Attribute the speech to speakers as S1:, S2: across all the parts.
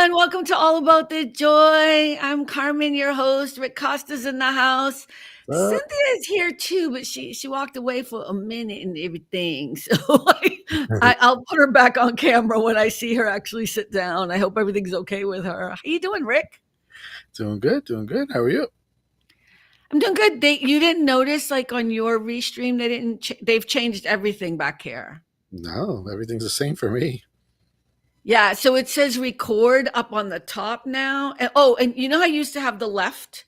S1: everyone. Welcome to All About the Joy. I'm Carmen, your host. Rick Costa's in the house. Cynthia is here too, but she walked away for a minute and everything. So I'll put her back on camera when I see her actually sit down. I hope everything's okay with her. How you doing, Rick?
S2: Doing good, doing good. How are you?
S1: I'm doing good. You didn't notice, like on your Restream, they've changed everything back here.
S2: No, everything's the same for me.
S1: Yeah, so it says record up on the top now. And you know how I used to have the left?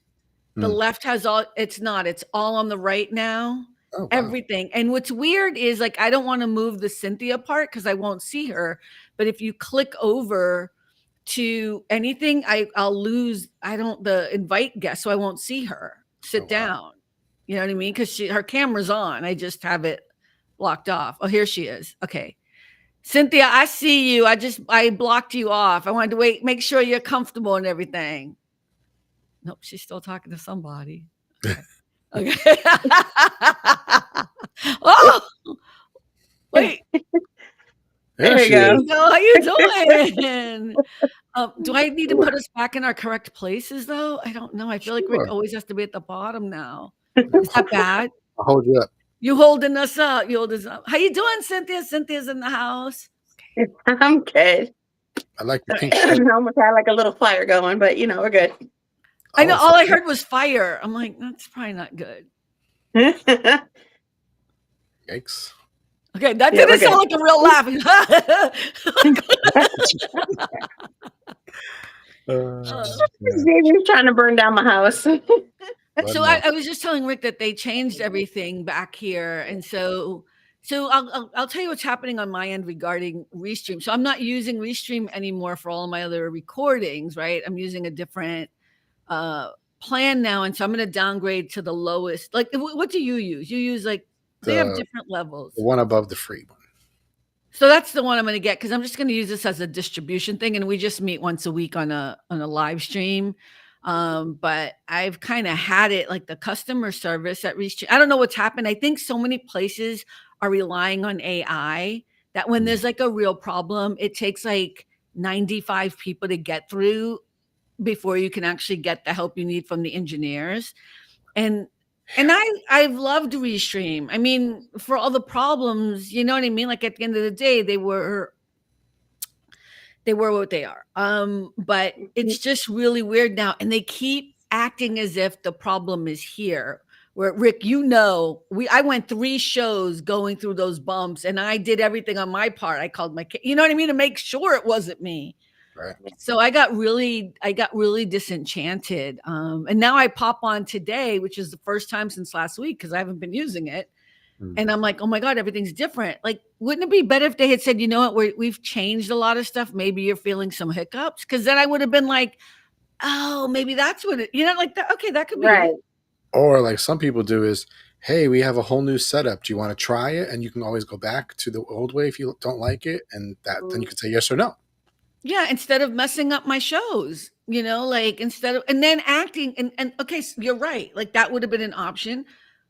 S1: The left has all, it's not, it's all on the right now.
S2: Oh, wow.
S1: Everything. And what's weird is like, I don't want to move the Cynthia part because I won't see her. But if you click over to anything, I'll lose, the invite guest, so I won't see her sit down. You know what I mean? Because her camera's on. I just have it blocked off. Oh, here she is. Okay. Cynthia, I see you. I blocked you off. I wanted to make sure you're comfortable and everything. Nope, she's still talking to somebody. Okay. Okay. Oh, wait.
S2: There you go.
S1: How you doing? Do I need to put us back in our correct places, though? I don't know. I feel like Rick always has to be at the bottom now. Is that bad?
S2: I'll hold you up.
S1: You holding us up. You holding us up. How you doing, Cynthia? Cynthia's in the house.
S3: Okay. I'm good.
S2: I like the pink shirt.
S3: I almost had like a little fire going, but we're good.
S1: I know. All I heard was fire. I'm like, that's probably not good.
S2: Yikes.
S1: Okay, that didn't sound like a real laugh.
S3: Xavier's trying to burn down my house.
S1: So I was just telling Rick that they changed everything back here, and so I'll tell you what's happening on my end regarding Restream. So I'm not using Restream anymore for all of my other recordings, right? I'm using a different plan now, and so I'm going to downgrade to the lowest. Like, what do you use? You use like they have different levels.
S2: The one above the free one.
S1: So that's the one I'm going to get because I'm just going to use this as a distribution thing, and we just meet once a week on a live stream. But I've kind of had it like the customer service at Restream. I don't know what's happened. I think so many places are relying on AI that when there's like a real problem, it takes like 95 people to get through before you can actually get the help you need from the engineers. And I've loved Restream. I mean, for all the problems, you know what I mean? Like at the end of the day, they were what they are. But it's just really weird now. And they keep acting as if the problem is here. Where Rick, I went 3 shows going through those bumps and I did everything on my part. I called you know what I mean? To make sure it wasn't me.
S2: Right.
S1: So I got really disenchanted. And now I pop on today, which is the first time since last week because I haven't been using it. And I'm like, oh my God, everything's different. Like, wouldn't it be better if they had said, you know what, we've changed a lot of stuff. Maybe you're feeling some hiccups. Because then I would have been like, oh, maybe that's what it, like that. Okay, that could be
S3: right.
S1: It.
S2: Or like some people do is, hey, we have a whole new setup. Do you want to try it? And you can always go back to the old way if you don't like it. And then you can say yes or no.
S1: Yeah, instead of messing up my shows, like and then acting and okay, so you're right. Like that would have been an option.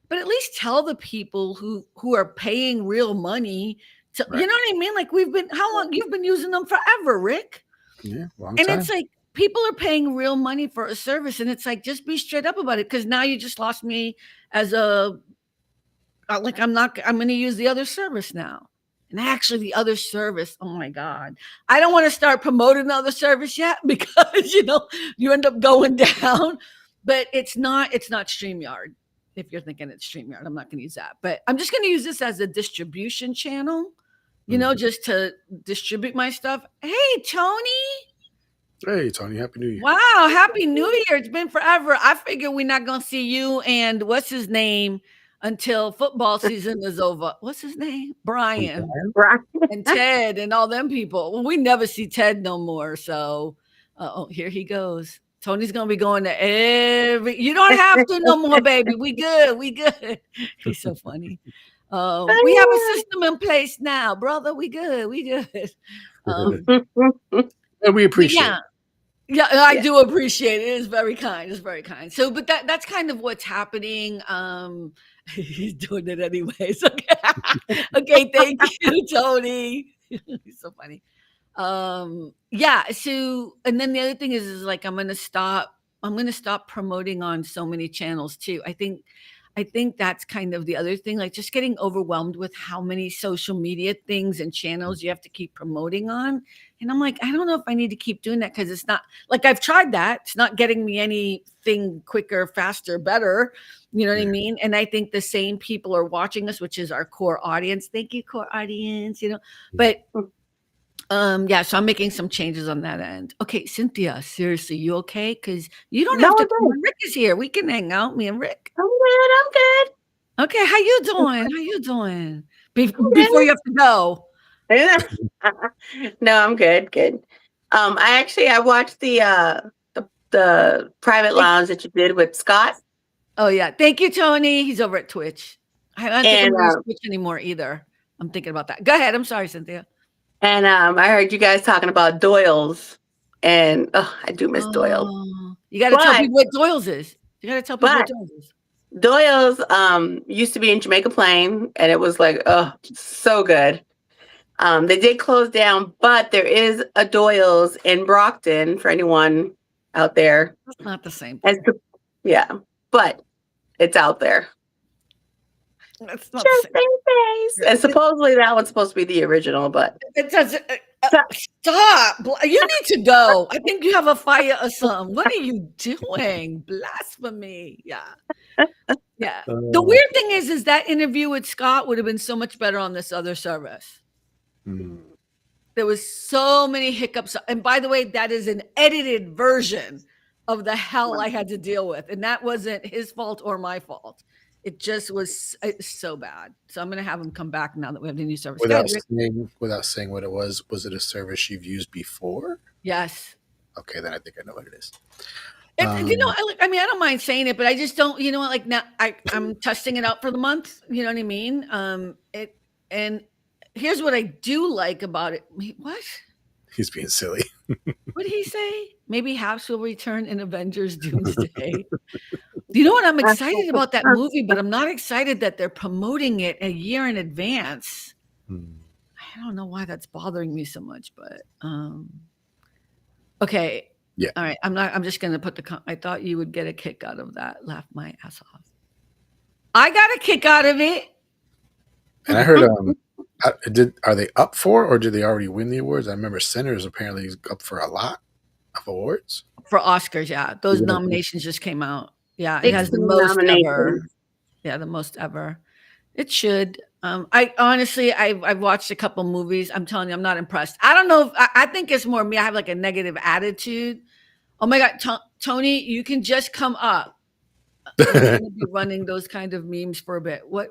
S1: But at least tell the people who are paying real money to, you know what I mean? Like how long you've been using them forever, Rick?
S2: Yeah, long
S1: time.
S2: time.
S1: It's like people are paying real money for a service, and it's like just be straight up about it because now you just lost me as I'm going to use the other service now. And actually, the other service, oh my God, I don't want to start promoting the other service yet because you end up going down. But it's not StreamYard. If you're thinking it's StreamYard, I'm not going to use that. But I'm just going to use this as a distribution channel, just to distribute my stuff. Hey, Tony.
S2: Hey, Tony. Happy New Year.
S1: Wow. Happy New Year. It's been forever. I figure we're not going to see you and what's his name until football season is over. What's his name? Brian. And Ted and all them people. Well, we never see Ted no more. So, here he goes. Tony's going to be going to you don't have to no more, baby. We good. He's so funny. We have a system in place now, brother. We good.
S2: And we appreciate it.
S1: Yeah, I do appreciate it. It is very kind. It's very kind. So, but that's kind of what's happening. He's doing it anyways. Okay, thank you, Tony. He's so funny. Yeah. So, and then the other thing is like I'm gonna stop promoting on so many channels too. I think that's kind of the other thing, like just getting overwhelmed with how many social media things and channels you have to keep promoting on. And I'm like, I don't know if I need to keep doing that because it's not like I've tried that. It's not getting me anything quicker, faster, better. You know what I mean? And I think the same people are watching us, which is our core audience. Thank you, core audience, But yeah, so I'm making some changes on that end. Okay, Cynthia, seriously, you okay? Because you don't
S3: No,
S1: have to
S3: I'm
S1: come
S3: good.
S1: when Rick is here. We can hang out, me and Rick.
S3: I'm good. I'm good.
S1: Okay, how you doing? How you doing?
S3: I'm
S1: Before you have to go.
S3: No, I'm good. Good. I watched the private lounge that you did with Scott,
S1: Oh yeah, thank you, Tony. He's over at Twitch. I don't think I'm
S3: and
S1: gonna use Twitch anymore either. I'm thinking about that. Go ahead. I'm sorry, Cynthia.
S3: I heard you guys talking about Doyle's, and I do miss Doyle's.
S1: Oh, you got to tell
S3: But
S1: people what Doyle's is. You got to tell people what
S3: but
S1: Doyle's is.
S3: Doyle's used to be in Jamaica Plain, and it was like, oh, so good. They did close down, but there is a Doyle's in Brockton for anyone out there.
S1: That's not the same
S3: And
S1: thing.
S3: yeah, but it's out there.
S1: That's not
S3: Just
S1: the same.
S3: in case. And supposedly that one's supposed to be the original, but
S1: It doesn't. Stop. You need to go. I think you have a fire or something. What are you doing? Blasphemy. Yeah. Yeah. The weird thing is that interview with Scott would have been so much better on this other service. There was so many hiccups. And by the way, that is an edited version of the hell I had to deal with. And that wasn't his fault or my fault. It just was so bad. So I'm going to have him come back now that we have the new service.
S2: Without saying what it was it a service you've used before?
S1: Yes.
S2: Okay, then I think I know what it is.
S1: I mean, I don't mind saying it, but I just don't, like now I'm testing it out for the month. You know what I mean? And here's what I do like about it. What?
S2: He's being silly.
S1: What did he say? Maybe Haps will return in Avengers Doomsday. You know what? I'm excited about that movie, but I'm not excited that they're promoting it a year in advance. I don't know why that's bothering me so much, but okay.
S2: Yeah.
S1: All right. I'm just going to put I thought you would get a kick out of that. Laugh my ass off. I got a kick out of it.
S2: And I heard, are they up for, or did they already win the awards? I remember Sinners apparently is up for a lot of awards.
S1: For Oscars, yeah. Those nominations just came out. Yeah, it has the most ever. Yeah, the most ever. It should. I honestly, I've watched a couple movies. I'm telling you, I'm not impressed. I don't know. I think it's more me. I have like a negative attitude. Oh my God, Tony, you can just come up. I'm going to be running those kind of memes for a bit. What?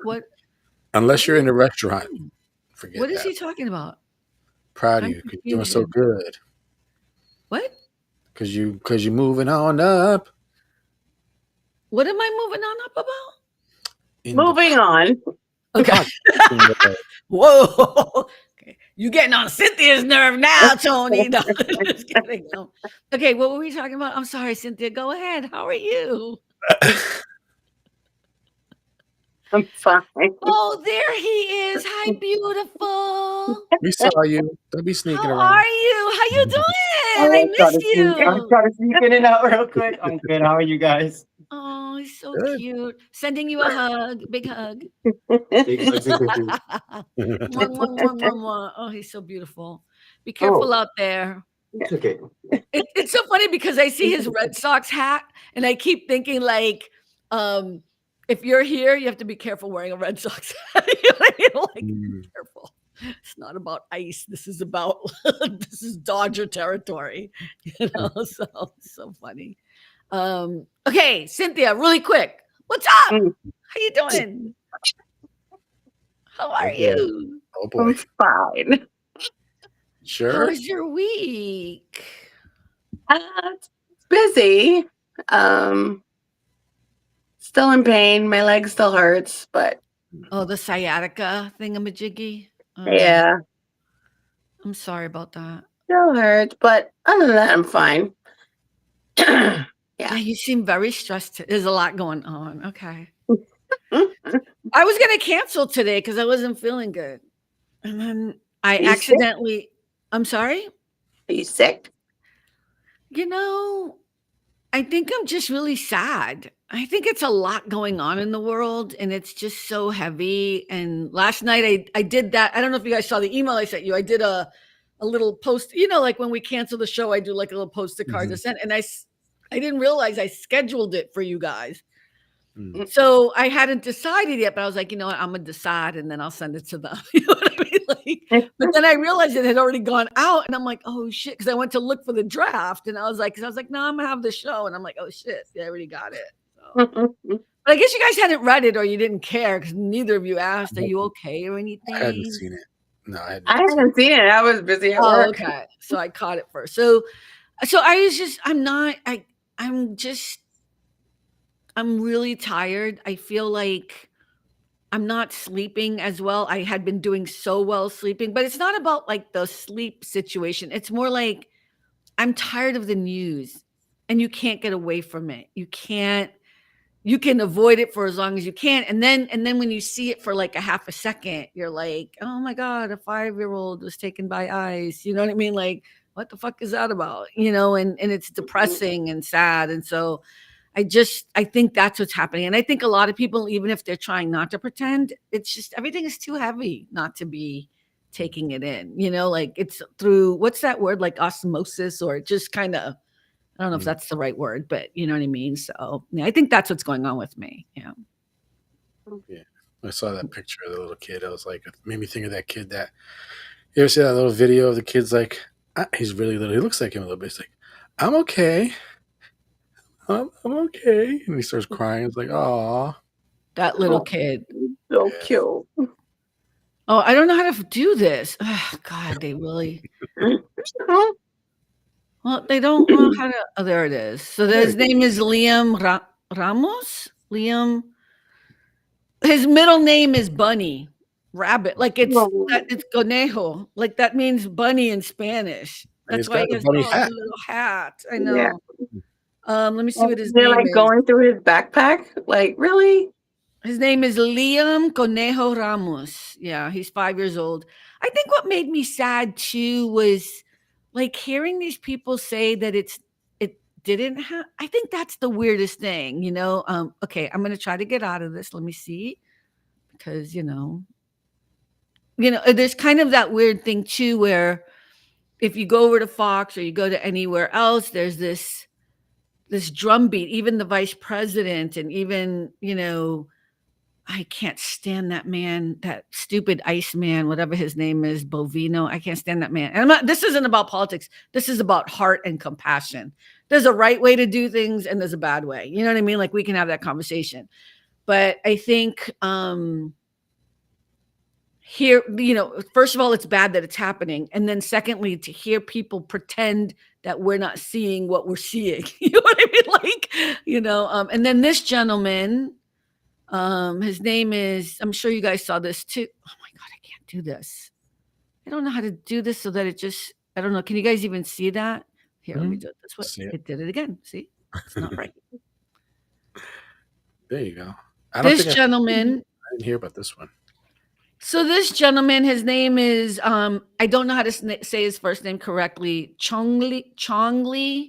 S2: Unless you're in a restaurant, forget
S1: What is
S2: that.
S1: he talking about?
S2: Proud of you because you're doing so good.
S1: What?
S2: Because you're moving on up.
S1: What am I moving on up about?
S3: Moving on.
S1: Okay. Whoa. Okay. You getting on Cynthia's nerve now, Tony. No, just kidding. No. Okay, what were we talking about? I'm sorry, Cynthia. Go ahead. How are you?
S3: I'm fine.
S1: Oh, there he is. Hi, beautiful.
S2: We saw you. Don't be sneaking
S1: How
S2: around.
S1: are you? How you doing? I miss you.
S4: I'm trying to sneak in and out real quick. I'm good. How are you guys?
S1: Oh, he's so
S2: Good.
S1: cute. Sending you a hug. Big hug.
S4: Big hugs and kisses.
S1: Mwah, mwah, mwah, mwah, mwah. Oh, he's so beautiful. Be careful out there.
S4: It's okay.
S1: It's so funny because I see his Red Sox hat and I keep thinking like, if you're here, you have to be careful wearing a Red Sox hat. Be careful. It's not about ice. This is about this is Dodger territory. So funny. Okay, Cynthia, really quick. What's up? How you doing? How are you?
S2: Oh boy.
S3: I'm fine.
S2: Sure.
S1: How's your week?
S3: It's busy. Still in pain. My leg still hurts, but
S1: Oh, the sciatica thingamajiggy.
S3: yeah,
S1: I'm sorry about that.
S3: still hurts. But other than that, I'm fine.
S1: Yeah, you seem very stressed. There's a lot going on. Okay. I was going to cancel today because I wasn't feeling good. And then I accidentally, I'm sorry?
S3: Are you sick?
S1: You know, I think I'm just really sad. I think it's a lot going on in the world and it's just so heavy. And last night I did that. I don't know if you guys saw the email I sent you. I did a little post, like when we cancel the show, I do like a little post-it card to send. And I didn't realize I scheduled it for you guys. So I hadn't decided yet, but I was like, you know what, I'm gonna decide and then I'll send it to them. You know what I mean? But then I realized it had already gone out and I'm like, oh shit. Cause I went to look for the draft and I was like, no, I'm gonna have the show. And I'm like, oh shit, they already got it. So. But I guess you guys hadn't read it or you didn't care because neither of you asked, are you okay or anything?
S2: I hadn't seen it. No, I
S3: hadn't seen it. I was busy at work.
S1: Okay. So I caught it first. So I was just, I'm really tired. I feel like I'm not sleeping as well. I had been doing so well sleeping, but it's not about like the sleep situation. It's more like I'm tired of the news and you can't get away from it. You can avoid it for as long as you can. And then when you see it for like a half a second, you're like, oh my God, a 5-year-old was taken by ICE. You know what I mean? Like, what the fuck is that about? And it's depressing and sad. And so I think that's what's happening. And I think a lot of people, even if they're trying not to pretend, it's just everything is too heavy not to be taking it in, like it's through, what's that word? Like osmosis, or just kind of, I don't know if that's the right word, but you know what I mean? So yeah, I think that's what's going on with me. Yeah.
S2: Yeah. I saw that picture of the little kid. I was like, it made me think of that kid that, you ever see that little video of the kid's like, he's really little. He looks like him a little bit. He's like, I'm okay. I'm okay. And he starts crying. It's like, aw.
S1: That little kid.
S3: So cute.
S1: Oh, I don't know how to do this. Oh, God, they really. Well, they don't know how to. Oh, there it is. So his name is Liam Ramos. Liam. His middle name is Bunny, rabbit. Like it's Conejo. Like that means bunny in Spanish. That's why he has a little hat. I know. Yeah. Let me see what his name is.
S3: Going through his backpack? Like, really?
S1: His name is Liam Conejo Ramos. Yeah, he's 5 years old. I think what made me sad too was like hearing these people say that it didn't have. I think that's the weirdest thing, Okay, I'm gonna try to get out of this. Let me see. Because there's kind of that weird thing too, where if you go over to Fox or you go to anywhere else, there's this drumbeat, even the vice president, and even, I can't stand that man, that stupid ICE man, whatever his name is, Bovino. I can't stand that man. And this isn't about politics. This is about heart and compassion. There's a right way to do things and there's a bad way. You know what I mean? Like we can have that conversation. But I think here, first of all, it's bad that it's happening. And then secondly, to hear people pretend that we're not seeing what we're seeing. You know what I mean? Like, and then this gentleman, his name is, I'm sure you guys saw this too. Oh my God, I can't do this. I don't know how to do this so that it just, I don't know. Can you guys even see that? Here, let me do it this way. It did it again. See? It's not right.
S2: There you go.
S1: This gentleman.
S2: I didn't hear about this one.
S1: So this gentleman, his name is, I don't know how to say his first name correctly, ChongLy,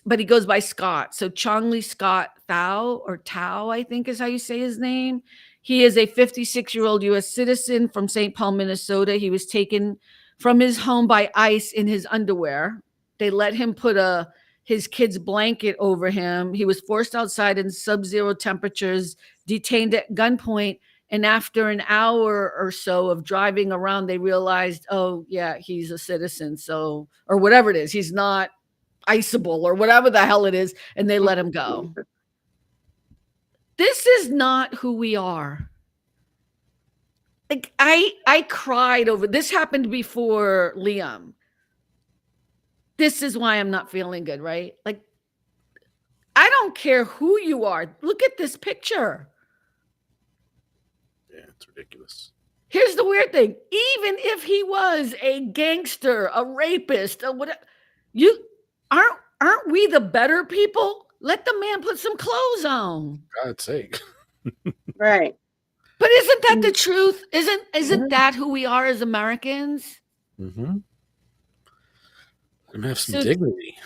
S1: but he goes by Scott. So ChongLy Scott Thao, or Thao, I think is how you say his name. He is a 56-year-old U.S. citizen from St. Paul, Minnesota. He was taken from his home by ICE in his underwear. They let him put his kid's blanket over him. He was forced outside in sub-zero temperatures, detained at gunpoint. And after an hour or so of driving around, they realized, oh, yeah, he's a citizen. So, or whatever it is, he's not ICEable or whatever the hell it is. And they let him go. This is not who we are. Like I cried over, this happened before Liam. This is why I'm not feeling good, right? Like, I don't care who you are. Look at this picture.
S2: Yeah, it's ridiculous.
S1: Here's the weird thing. Even if he was a gangster, a rapist, or whatever, aren't we the better people? Let the man put some clothes on.
S2: God's sake.
S3: Right.
S1: But isn't that the truth? Isn't that who we are as Americans?
S2: Mm-hmm. I'm gonna have some
S1: So
S2: dignity.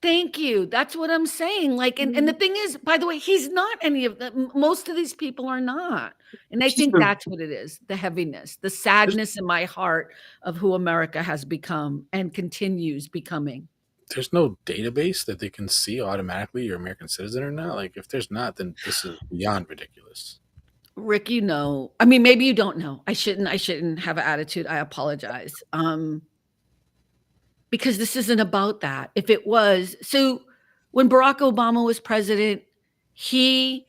S1: thank you. That's what I'm saying. Like, and the thing is, by the way, he's not any of the, most of these people are not. And I think that's what it is, the heaviness, the sadness in my heart of who America has become and continues becoming.
S2: There's no database that they can see automatically you're American citizen or not. Like, if there's not, then this is beyond ridiculous.
S1: Rick, you know, I mean, maybe you don't know. I shouldn't have an attitude. I apologize. Because this isn't about that. If it was, so when Barack Obama was president, he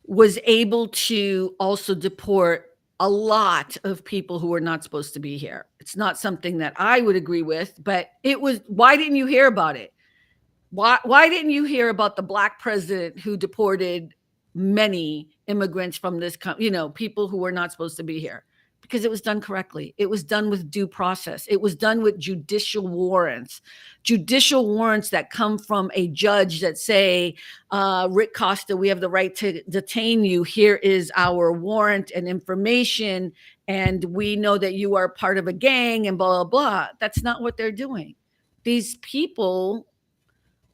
S1: was able to also deport a lot of people who were not supposed to be here. It's not something that I would agree with, but it was, why didn't you hear about it? Why didn't you hear about the Black president who deported many immigrants from this, people who were not supposed to be here? Because it was done correctly. It was done with due process. It was done with judicial warrants that come from a judge that say, Rick Costa, we have the right to detain you. Here is our warrant and information. And we know that you are part of a gang and blah, blah, blah. That's not what they're doing. These people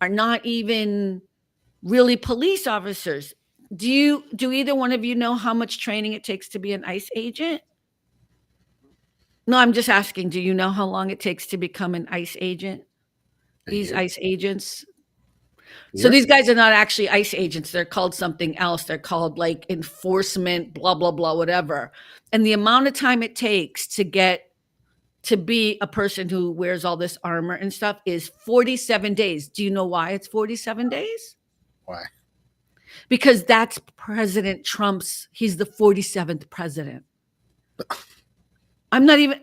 S1: are not even really police officers. Do either one of you know how much training it takes to be an ICE agent? No, I'm just asking, do you know how long it takes to become an ICE agent? These ICE agents. So these guys are not actually ICE agents. They're called something else. They're called like enforcement, blah, blah, blah, whatever. And the amount of time it takes to get to be a person who wears all this armor and stuff is 47 days. Do you know why it's 47 days?
S2: Why?
S1: Because that's President Trump's, he's the 47th president. I'm not even,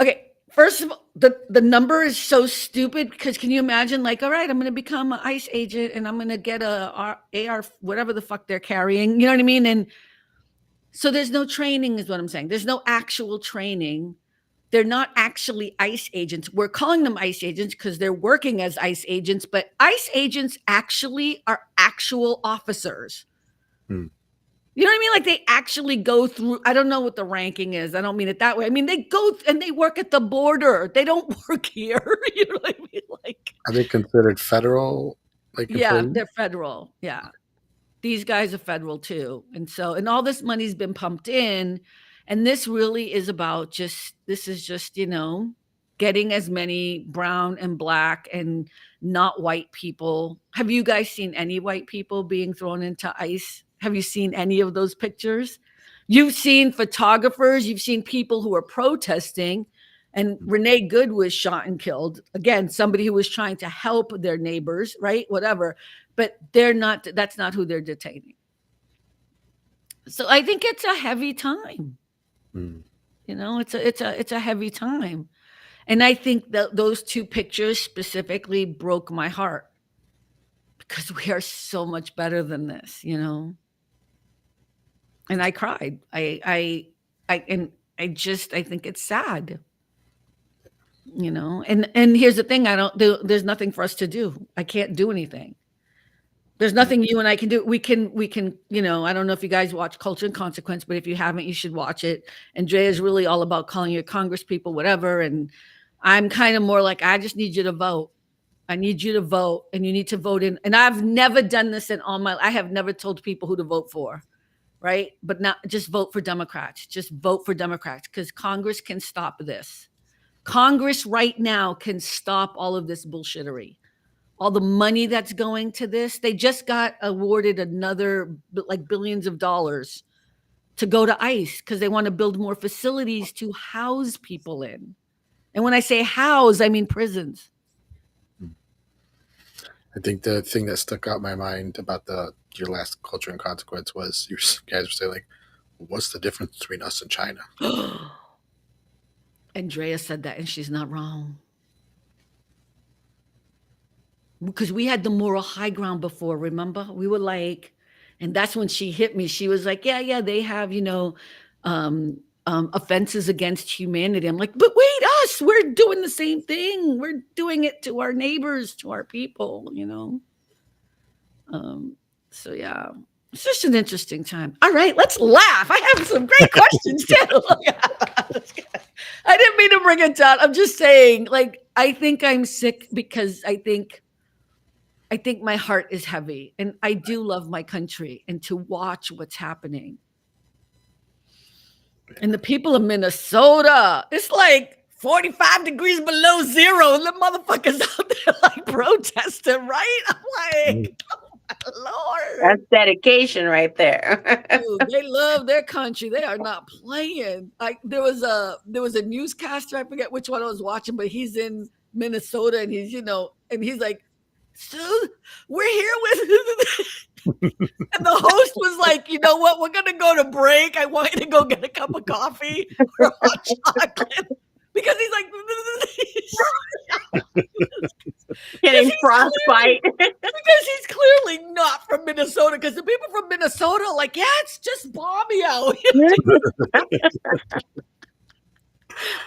S1: okay, first of all, the number is so stupid because can you imagine like, all right, I'm going to become an ICE agent and I'm going to get a AR, whatever the fuck they're carrying. You know what I mean? And so there's no training is what I'm saying. There's no actual training. They're not actually ICE agents. We're calling them ICE agents because they're working as ICE agents, but ICE agents actually are actual officers. You know what I mean? Like they actually go through, I don't know what the ranking is. I don't mean it that way. I mean, they go and they work at the border. They don't work here. You know what I mean? Like,
S2: are they considered federal? Like,
S1: yeah,
S2: employees?
S1: they're federal. Yeah. These guys are federal too. And so, and all this money's been pumped in. And this really is about this is just, getting as many brown and Black and not white people. Have you guys seen any white people being thrown into ICE? Have you seen any of those pictures? You've seen photographers, you've seen people who are protesting, and Renee Good was shot and killed. Again, somebody who was trying to help their neighbors, right? Whatever. But that's not who they're detaining. So I think it's a heavy time. It's a heavy time. And I think that those two pictures specifically broke my heart because we are so much better than this, And I cried. I think it's sad, And here's the thing: there's nothing for us to do. I can't do anything. There's nothing you and I can do. We can, I don't know if you guys watch Culture and Consequence, but if you haven't, you should watch it. Andrea is really all about calling your Congress people, whatever. And I'm kind of more like, I just need you to vote. I need you to vote, and you need to vote in. And I've never done this I have never told people who to vote for, right? But not just vote for Democrats. Just vote for Democrats because Congress can stop this. Congress right now can stop all of this bullshittery. All the money that's going to this. They just got awarded another like billions of dollars to go to ICE because they want to build more facilities to house people in. And when I say house, I mean prisons.
S2: I think the thing that stuck out in my mind about your last Culture and Consequence was you guys were saying like, what's the difference between us and China?
S1: Andrea said that and she's not wrong. Because we had the moral high ground before, remember? We were like, and that's when she hit me. She was like, yeah, they have, offenses against humanity. I'm like, but wait, us, we're doing the same thing. We're doing it to our neighbors, to our people, So yeah, it's just an interesting time. All right, let's laugh. I have some great questions too. I didn't mean to bring it down. I'm just saying, like, I think I'm sick because I think my heart is heavy, and I do love my country, and to watch what's happening. And the people of Minnesota, it's like 45 degrees below zero, and the motherfuckers out there like protesting, right? I'm like, oh my Lord.
S3: That's dedication right there.
S1: Dude, they love their country. They are not playing. Like there was a newscaster, I forget which one I was watching, but he's in Minnesota, and he's, and he's like, so we're here with and the host was like, you know what, we're gonna go to break. I want you to go get a cup of coffee or hot chocolate. Because he's like
S3: getting frostbite.
S1: Because he's clearly not from Minnesota. Because the people from Minnesota are like, yeah, it's just balmy out.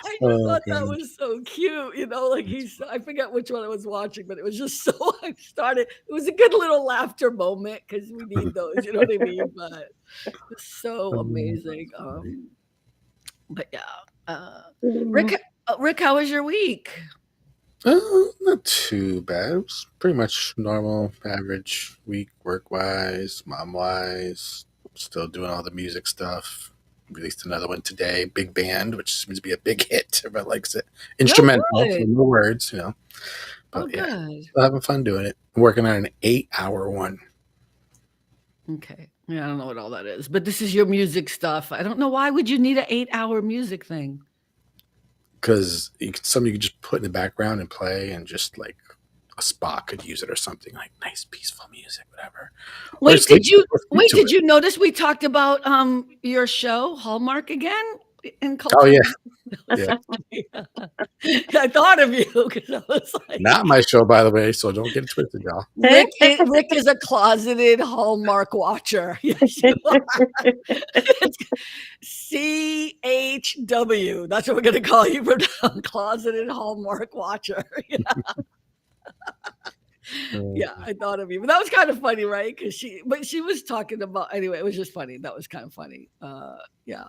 S1: I just thought that was so cute, like I forget which one I was watching, but it was just so it was a good little laughter moment because we need those, you know what I mean? But it's so amazing. But yeah. Rick, how was your week?
S2: Not too bad. It was pretty much normal, average week, work-wise, mom-wise. Still doing all the music stuff. Released another one today, Big Band, which seems to be a big hit. Everybody likes it. Instrumental, so no words, But
S1: good.
S2: Still having fun doing it. I'm working on an 8-hour one.
S1: Okay. Yeah, I don't know what all that is, but this is your music stuff. I don't know, why would you need an 8-hour music thing?
S2: Because something you could just put in the background and play, and just like a spa could use it or something, like nice peaceful music, whatever.
S1: Wait, did you notice we talked about your show Hallmark again in culture?
S2: Oh yeah.
S1: I thought of you because I was like, not
S2: my show, by the way, so don't get it twisted, y'all.
S1: Rick is a closeted Hallmark watcher. Yes, you are. CHW. That's what we're gonna call you from now. Closeted Hallmark watcher. Yeah, I thought of you, but that was kind of funny, right? Because she was talking about, anyway, it was just funny. That was kind of funny. Yeah.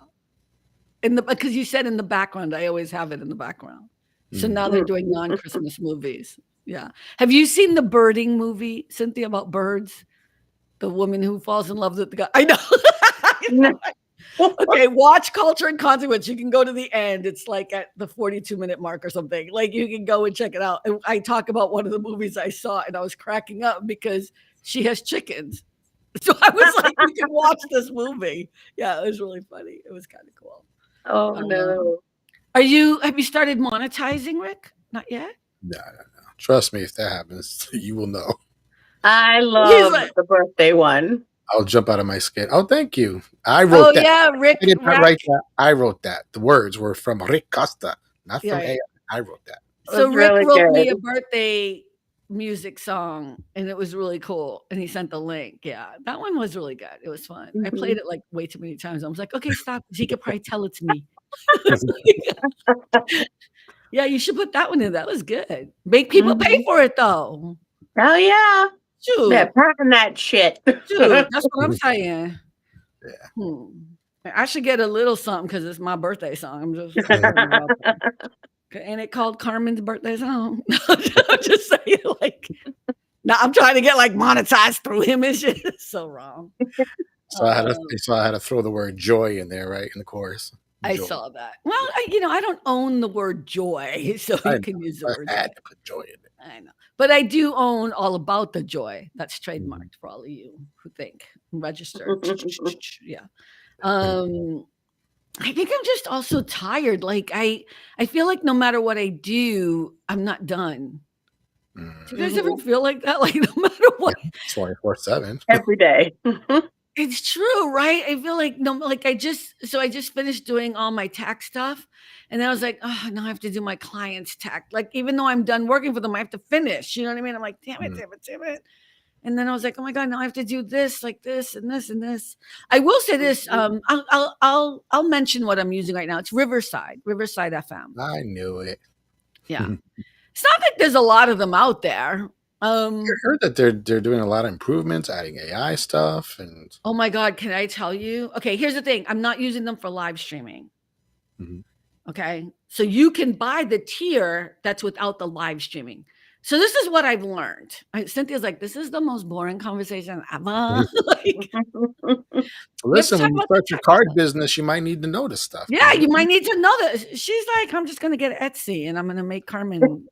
S1: Because you said in the background, I always have it in the background. So now they're doing non-Christmas movies. Yeah. Have you seen the birding movie, Cynthia, about birds? The woman who falls in love with the guy. I know. Okay, watch Culture and Consequence. You can go to the end. It's like at the 42-minute mark or something. Like you can go and check it out. And I talk about one of the movies I saw, and I was cracking up because she has chickens. So I was like, you can watch this movie. Yeah, it was really funny. It was kind of cool.
S3: Oh no.
S1: Have you started monetizing, Rick? Not yet?
S2: No. Trust me, if that happens, you will know.
S3: I love the birthday one.
S2: I'll jump out of my skin. Oh, thank you. I wrote that.
S1: Yeah, Rick.
S2: I did not write that. I wrote that. The words were from Rick Costa, not from AI. I wrote that.
S1: So Rick wrote me a birthday music song, and it was really cool. And he sent the link. Yeah, that one was really good. It was fun. I played it like way too many times. I was like, okay, stop. He could probably tell it to me. Yeah, you should put that one in. That was good. Make people pay for it, though.
S3: Oh, yeah.
S1: Dude.
S3: Yeah, packing that shit.
S1: Dude, that's what I'm saying. Yeah. I should get a little something because it's my birthday song. I'm just ain't it called Carmen's birthday song? I'm just saying, like, now I'm trying to get like monetized through him. It's just so wrong.
S2: So I had to throw the word joy in there, right, in the chorus.
S1: I saw that. Well, I don't own the word joy, so you can use the word.
S2: I had to put joy in it.
S1: I know. But I do own All About the Joy. That's trademarked for all of you who think. Register. Yeah. I think I'm just also tired. Like I feel like no matter what I do, I'm not done. Do you guys ever feel like that? Like no matter what,
S2: 24/7
S3: every day.
S1: It's true, right? I feel like I just finished doing all my tax stuff, and then I was like, oh, now I have to do my client's tax. Like even though I'm done working for them, I have to finish. You know what I mean? I'm like, damn it. And then I was like, oh my God, now I have to do this, like this and this and this. I will say this. I'll mention what I'm using right now. It's Riverside FM.
S2: I knew it.
S1: Yeah. It's not like there's a lot of them out there.
S2: I heard that they're doing a lot of improvements, adding AI stuff, and
S1: oh my God, can I tell you? Okay, here's the thing. I'm not using them for live streaming. Okay. So you can buy the tier that's without the live streaming. So this is what I've learned. Cynthia's like, this is the most boring conversation ever. Like,
S2: Listen, when you start your card
S1: technical.
S2: business, you might need to know this stuff.
S1: Yeah, you might need to know that. She's like, I'm just going to get Etsy and I'm going to make Carmen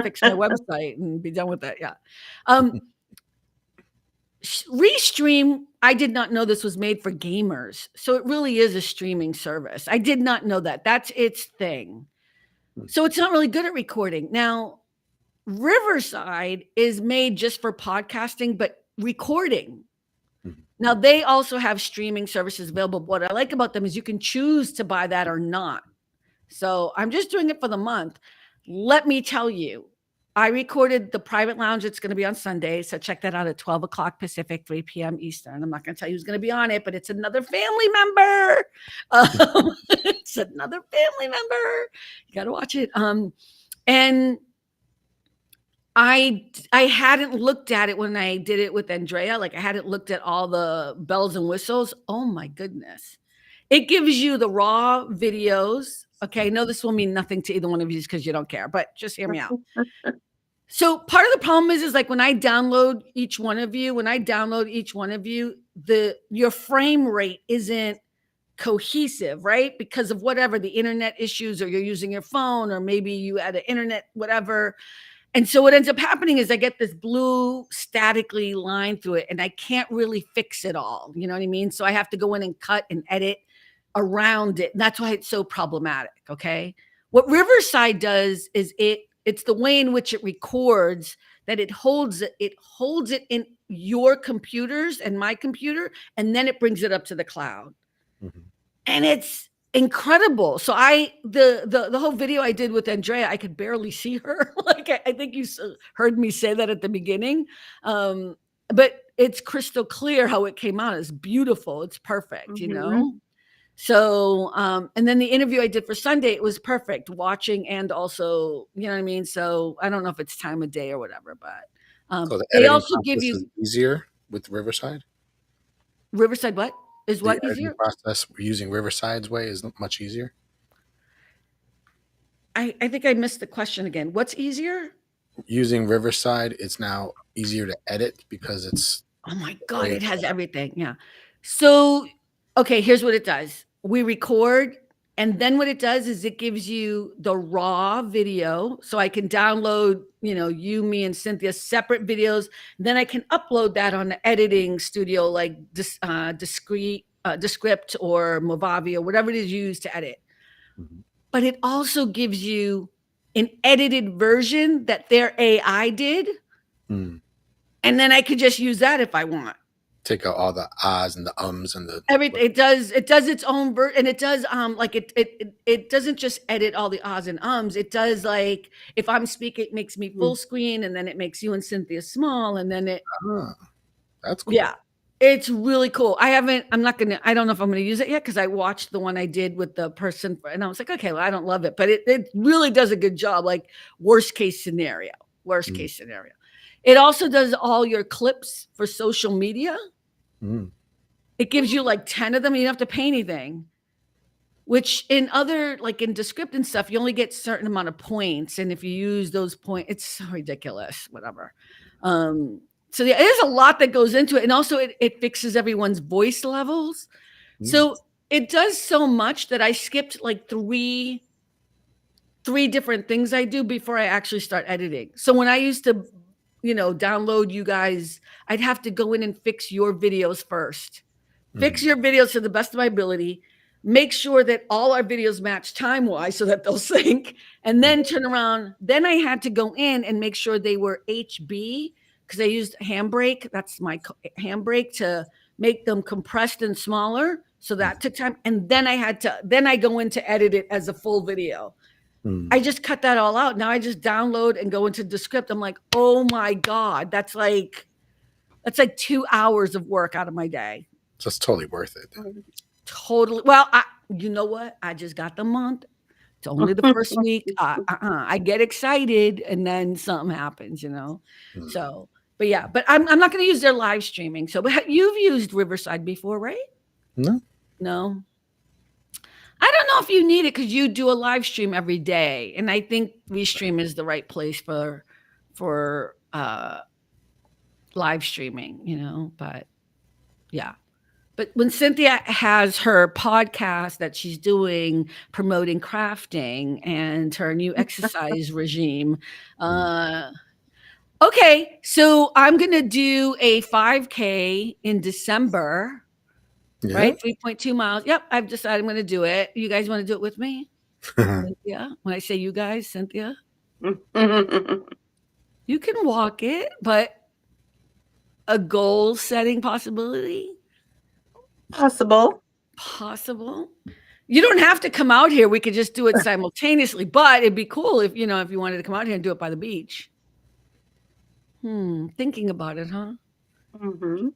S1: fix my website and be done with that. Yeah. Restream, I did not know this was made for gamers. So it really is a streaming service. I did not know that. That's its thing. So it's not really good at recording. Now, Riverside is made just for podcasting, but recording. Now, they also have streaming services available. What I like about them is you can choose to buy that or not. So I'm just doing it for the month. Let me tell you, I recorded the private lounge. It's going to be on Sunday. So check that out at 12 o'clock Pacific, 3 p.m. Eastern. I'm not going to tell you who's going to be on it, but it's another family member. It's another family member. You got to watch it. And I hadn't looked at it when I did it with Andrea. Like I hadn't looked at all the bells and whistles. Oh my goodness. It gives you the raw videos. Okay. I know this will mean nothing to either one of you because you don't care, but just hear me out. So part of the problem is like when I download each one of you, your frame rate isn't cohesive, right? Because of whatever the internet issues, or you're using your phone, or maybe you had an internet, whatever. And so what ends up happening is I get this blue statically line through it and I can't really fix it all. You know what I mean? So I have to go in and cut and edit around it. And that's why it's so problematic. Okay. What Riverside does is it's the way in which it records, that it holds it in your computers and my computer, and then it brings it up to the cloud. And it's incredible. So the whole video I did with Andrea, I could barely see her. Like I think you heard me say that at the beginning. But it's crystal clear how it came out. It's beautiful. It's perfect, you know? So, and then the interview I did for Sunday, it was perfect watching and also, you know what I mean? So I don't know if it's time of day or whatever, but
S2: So the
S1: they
S2: editing
S1: also give
S2: process
S1: you
S2: is easier with Riverside.
S1: Riverside. What is what
S2: The editing
S1: easier?
S2: process using Riverside's way is much easier.
S1: I think I missed the question again. What's easier?
S2: Using Riverside, it's now easier to edit because it's.
S1: Oh my God, it has everything. Yeah. So, okay, here's what it does. We record, and then what it does is it gives you the raw video. So I can download, you, me, and Cynthia separate videos. Then I can upload that on the editing studio, like Descript or Movavi or whatever it is you use to edit. But it also gives you an edited version that their AI did. And then I could just use that if I want.
S2: Take out all the ahs and the ums and the
S1: everything. It does its own version, and it does like it doesn't just edit all the ahs and ums. It does, like, if I'm speaking, it makes me full screen, and then it makes you and Cynthia small, and then it
S2: that's cool.
S1: Yeah, it's really cool. I don't know if I'm gonna use it yet because I watched the one I did with the person and I was like, okay, well, I don't love it, but it really does a good job. Like worst case scenario. It also does all your clips for social media. It gives you like 10 of them. You don't have to pay anything, which in other, like in Descript and stuff, you only get a certain amount of points. And if you use those points, it's so ridiculous, whatever. So yeah, there's a lot that goes into it. And also it fixes everyone's voice levels. So it does so much that I skipped like three different things I do before I actually start editing. So when I used to download you guys, I'd have to go in and fix your videos first. Fix your videos to the best of my ability. Make sure that all our videos match time-wise so that they'll sync, and then turn around. Then I had to go in and make sure they were HB because I used Handbrake. That's my Handbrake to make them compressed and smaller. So that took time. And then I go in to edit it as a full video. I just cut that all out. Now I just download and go into Descript. I'm like, oh my God, that's like 2 hours of work out of my day.
S2: So it's totally worth it.
S1: Totally. Well, you know what? I just got the month. It's only the first week. I get excited and then something happens, So, but yeah, but I'm not going to use their live streaming. So, but you've used Riverside before, right?
S2: No.
S1: I don't know if you need it because you do a live stream every day, and I think Restream is the right place for live streaming. But yeah. But when Cynthia has her podcast that she's doing promoting crafting and her new exercise regime, okay, so I'm gonna do a 5K in December.
S2: Yeah.
S1: Right, 3.2 miles. Yep, I've decided I'm gonna do it. You guys want to do it with me? Cynthia? When I say you guys, Cynthia, you can walk it, but a goal setting possibility?
S3: Possible.
S1: Possible. You don't have to come out here. We could just do it simultaneously, but it'd be cool if you wanted to come out here and do it by the beach. Thinking about it, huh?
S3: Mm-hmm.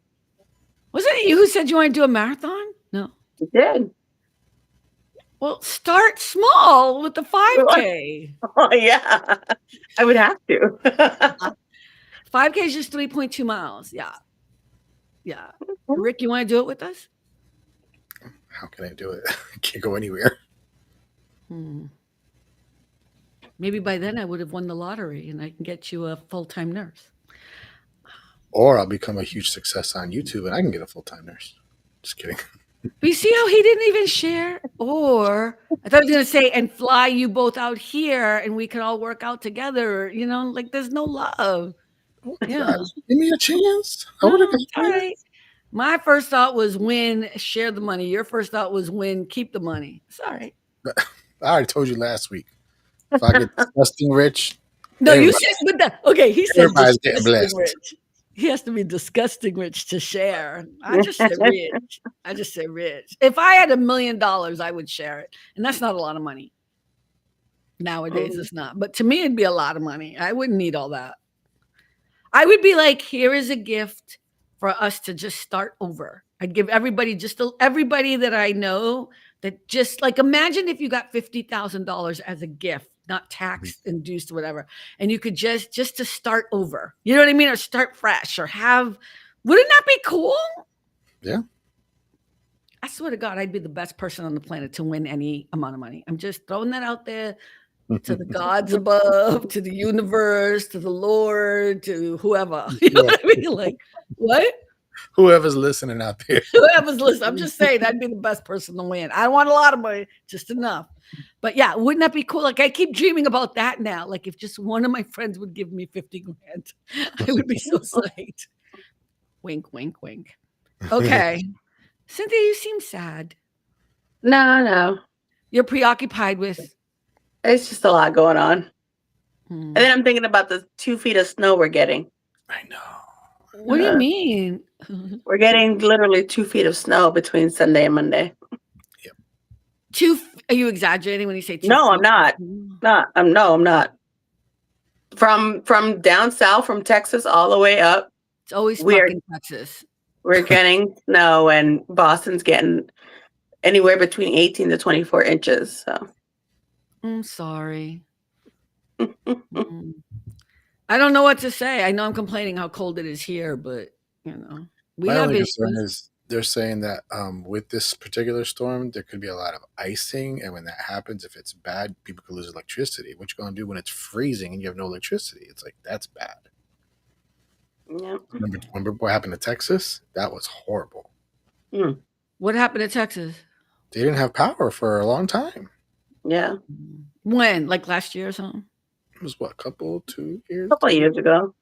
S1: Wasn't it you who said you want to do a marathon? No.
S3: You did.
S1: Well, start small with the 5K.
S3: Oh, yeah. I would have to.
S1: 5K is just 3.2 miles. Yeah. Yeah. Rick, you want to do it with us?
S2: How can I do it? I can't go anywhere.
S1: Maybe by then I would have won the lottery and I can get you a full-time nurse.
S2: Or I'll become a huge success on YouTube and I can get a full-time nurse. Just kidding.
S1: But you see how he didn't even share? Or I thought I was going to say, and fly you both out here and we can all work out together. Like there's no love. Yeah.
S2: Give me a chance. I would have got
S1: all right. My first thought was win, share the money. Your first thought was win, keep the money. It's all right.
S2: I already told you last week. If I get disgusting rich.
S1: No, you said, okay, he said
S2: everybody's getting blessed.
S1: Rich. He has to be disgusting rich to share. I just say rich. I just say rich. If I had $1 million, I would share it. And that's not a lot of money. Nowadays, it's not. But to me, it'd be a lot of money. I wouldn't need all that. I would be like, here is a gift for us to just start over. I'd give everybody, everybody that I know that just like, imagine if you got $50,000 as a gift, not tax induced or whatever. And you could just to start over, you know what I mean? Or start fresh or wouldn't that be cool?
S2: Yeah.
S1: I swear to God, I'd be the best person on the planet to win any amount of money. I'm just throwing that out there to the gods above, to the universe, to the Lord, to whoever. You know what I mean? Like, what?
S2: Whoever's listening out there.
S1: Whoever's listening. I'm just saying that'd be the best person to win. I don't want a lot of money, just enough. But yeah, wouldn't that be cool? Like I keep dreaming about that now. Like if just one of my friends would give me 50 grand, I would be so psyched. Wink, wink, wink. Okay. Cynthia, you seem sad.
S3: No.
S1: You're preoccupied with.
S3: It's just a lot going on. And then I'm thinking about the 2 feet of snow we're getting.
S2: I know.
S1: What do you mean?
S3: We're getting literally 2 feet of snow between Sunday and Monday.
S2: Yep.
S1: Are you exaggerating when you say 2
S3: No,
S1: feet?
S3: I'm not. I'm not. From down south, from Texas all the way up.
S1: It's always fucking Texas.
S3: We're getting snow, and Boston's getting anywhere between 18 to 24 inches. So
S1: I'm sorry. I don't know what to say. I know I'm complaining how cold it is here, but we
S2: My
S1: have
S2: only
S1: issues.
S2: concern is they're saying that with this particular storm, there could be a lot of icing, and when that happens, if it's bad, people could lose electricity. What you gonna do when it's freezing and you have no electricity? It's like that's bad.
S3: yeah.
S2: Remember what happened to Texas? That was horrible.
S1: What happened to Texas?
S2: They didn't have power for a long time.
S3: Yeah.
S1: When? Like last year or something?
S2: It was what, 2 years?
S3: A couple of years ago.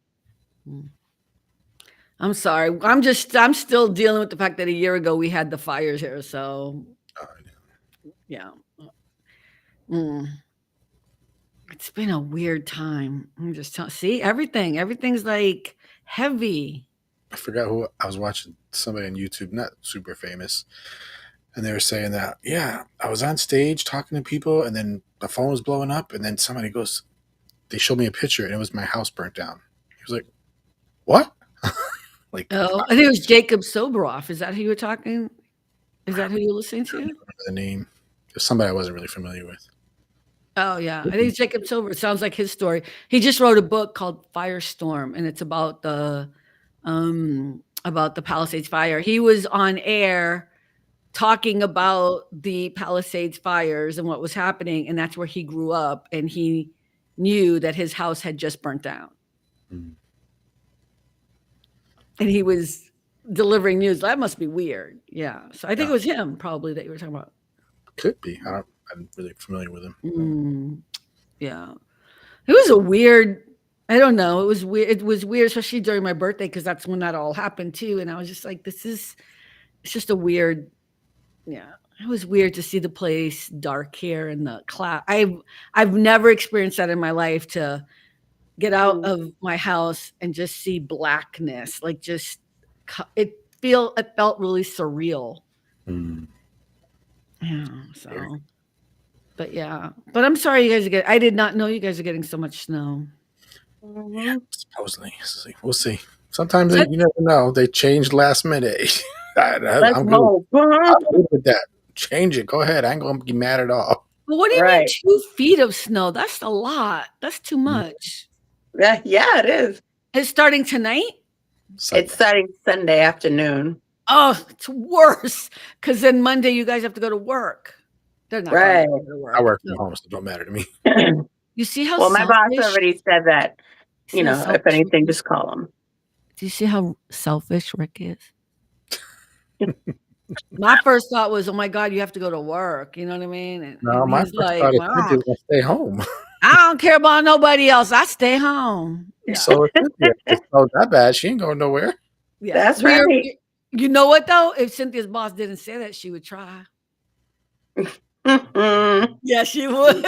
S1: I'm sorry. I'm still dealing with the fact that a year ago we had the fires here. So yeah. It's been a weird time. I'm just telling. See, everything's like heavy.
S2: I forgot who I was watching. Somebody on YouTube, not super famous, and they were saying that I was on stage talking to people, and then the phone was blowing up, and then somebody goes, they showed me a picture, and it was my house burnt down. He was like, "What?" Like,
S1: I think it was Jacob Soboroff. Is that who you were talking? Is that who you're listening to?
S2: I don't remember the name. It was somebody I wasn't really familiar with.
S1: Oh yeah, I think it's Jacob Silver. It sounds like his story. He just wrote a book called Firestorm, and it's about the Palisades fire. He was on air talking about the Palisades fires and what was happening, and that's where he grew up, and he knew that his house had just burnt down.
S2: Mm.
S1: And he was delivering news. That must be weird. Yeah. So I think
S2: Yeah.
S1: it was him probably that you were talking about.
S2: Could be. I'm really familiar with him.
S1: Yeah. It was a weird, I don't know. It was weird. It was weird, especially during my birthday, because that's when that all happened too. And I was just like, it's just a weird, yeah. It was weird to see the place dark here in the cloud. I've never experienced that in my life, to get out of my house and just see blackness. Like, just it felt really surreal.
S2: Mm.
S1: Yeah. So, but yeah. But I'm sorry you guys I did not know you guys are getting so much snow.
S2: Yeah, supposedly. We'll see. Sometimes you never know. They changed last minute. I'm good with that. Change it. Go ahead. I ain't gonna be mad at all.
S1: But what do you mean 2 feet of snow? That's a lot. That's too much.
S3: Yeah, it is.
S1: It's starting tonight?
S2: Sunday.
S3: It's starting Sunday afternoon.
S1: Oh, it's worse. Because then Monday you guys have to go to work. They're not going to go to work.
S2: I work from home, so it don't matter to me.
S1: You see how
S3: Well, my boss already said that. You know, if anything, just call him.
S1: Do you see how selfish Rick is? My first thought was, oh my God, you have to go to work. You know what I mean? And
S2: my first thought is Cynthia will stay home.
S1: I don't care about nobody else. I stay home. Yeah.
S2: So if it's not that bad, she ain't going nowhere.
S1: Yeah.
S3: That's right.
S1: You know what though? If Cynthia's boss didn't say that, she would try. Yeah, she would.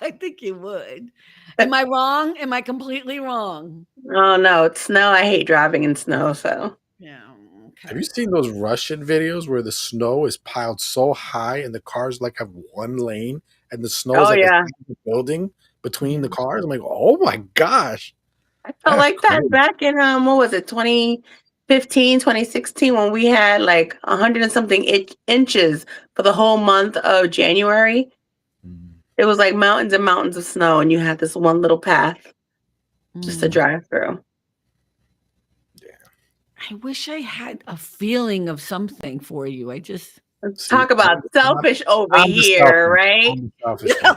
S1: I think you would. Am I wrong? Am I completely wrong?
S3: Oh no, it's snow. I hate driving in snow. So
S1: yeah. Okay.
S2: Have you seen those Russian videos where the snow is piled so high and the cars like have one lane and the snow is like a building between the cars? I'm like, oh my gosh.
S3: I felt like that back in what was it, 2015, 2016, when we had like 100 and something inches for the whole month of January. It was like mountains and mountains of snow, and you had this one little path just to drive through.
S1: I wish I had a feeling of something for you.
S3: Let's talk about selfish over here, right?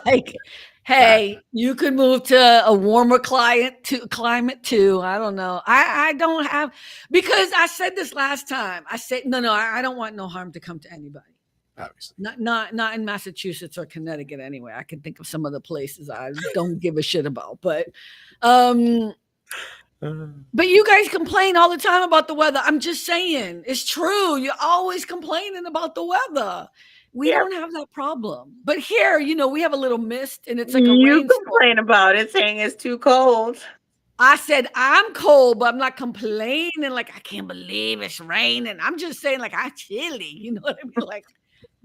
S1: Like, hey, you could move to a warmer climate too. I don't know. I don't have, because I said this last time. I said no. I don't want no harm to come to anybody.
S2: Obviously.
S1: Not in Massachusetts or Connecticut anyway. I can think of some other places I don't give a shit about, but you guys complain all the time about the weather. I'm just saying, it's true. You're always complaining about the weather. We don't have that problem. But here, we have a little mist and it's like a rainstorm.
S3: You complain about it, saying it's too cold.
S1: I said, I'm cold, but I'm not complaining. Like, I can't believe it's raining. I'm just saying, like, I'm chilly. You know what I mean? Like,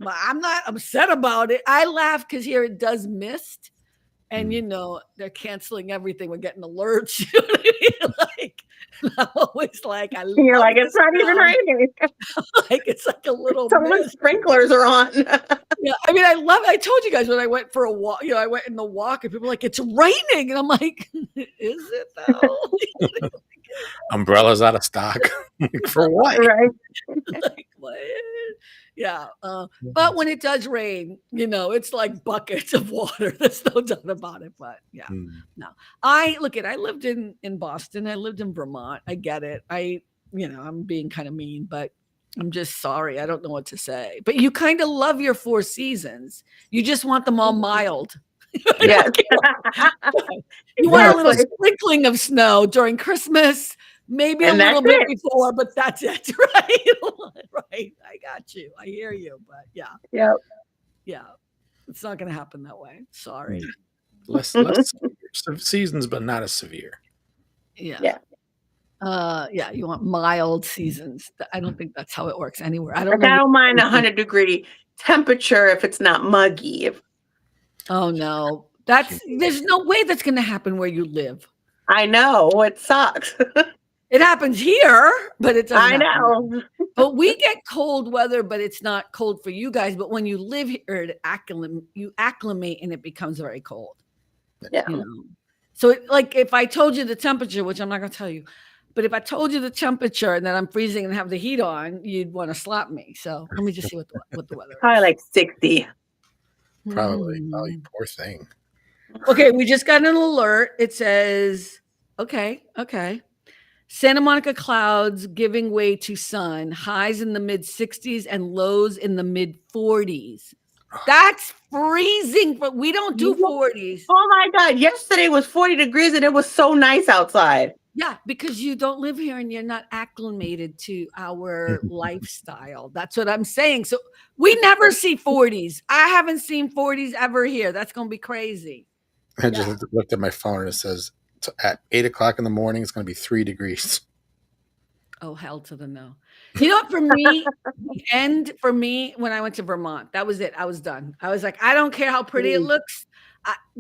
S1: I'm not upset about it. I laugh because here it does mist. And, they're canceling everything. We're getting alerts. You know what I mean? Like, I'm always like,
S3: you're like, it's not even raining.
S1: Like, it's like a little
S3: some of the sprinklers are on.
S1: Yeah, I mean, I told you guys when I went for a walk, I went in the walk and people were like, it's raining. And I'm like, is it though?
S2: Umbrellas out of stock. For what?
S3: Right.
S1: Like, what? Yeah. But when it does rain, it's like buckets of water. There's no doubt about it. But yeah, no. I lived in Boston. I lived in Vermont. I get it. I'm being kind of mean, but I'm just sorry. I don't know what to say. But you kind of love your 4 seasons. You just want them all mild.
S3: Yes.
S1: You want a little sprinkling of snow during Christmas. Maybe a little bit before, but that's it, right? Right. I got you. I hear you, but yeah. Yeah. It's not going to happen that way. Sorry.
S2: Less seasons, but not as severe.
S1: Yeah. Yeah. You want mild seasons. I don't think that's how it works anywhere. I
S3: don't mind 100-degree temperature if it's not muggy.
S1: Oh no, there's no way that's going to happen where you live.
S3: I know, it sucks.
S1: It happens here, but it doesn't.
S3: I know.
S1: But we get cold weather, but it's not cold for you guys. But when you live here, you acclimate and it becomes very cold.
S3: Yeah.
S1: So like if I told you the temperature, which I'm not going to tell you, But if I told you the temperature and that I'm freezing and have the heat on, you'd want to slap me. So let me just see what the weather
S3: Probably
S1: is.
S3: like 60.
S2: Probably. Oh, you
S1: Mhm.
S2: poor thing.
S1: Okay, we just got an alert. It says, okay. Santa Monica clouds giving way to sun, highs in the mid 60s and lows in the mid 40s. That's freezing, but we don't do 40s.
S3: Oh my God. Yesterday was 40 degrees and it was so nice outside.
S1: Yeah, because you don't live here and you're not acclimated to our lifestyle. That's what I'm saying. So we never see 40s. I haven't seen 40s ever here. That's going to be crazy.
S2: I just looked at my phone and it says at 8 o'clock in the morning, it's going to be 3 degrees.
S1: Oh, hell to the no. You know what? For me, the end for me when I went to Vermont, that was it. I was done. I was like, I don't care how pretty it looks.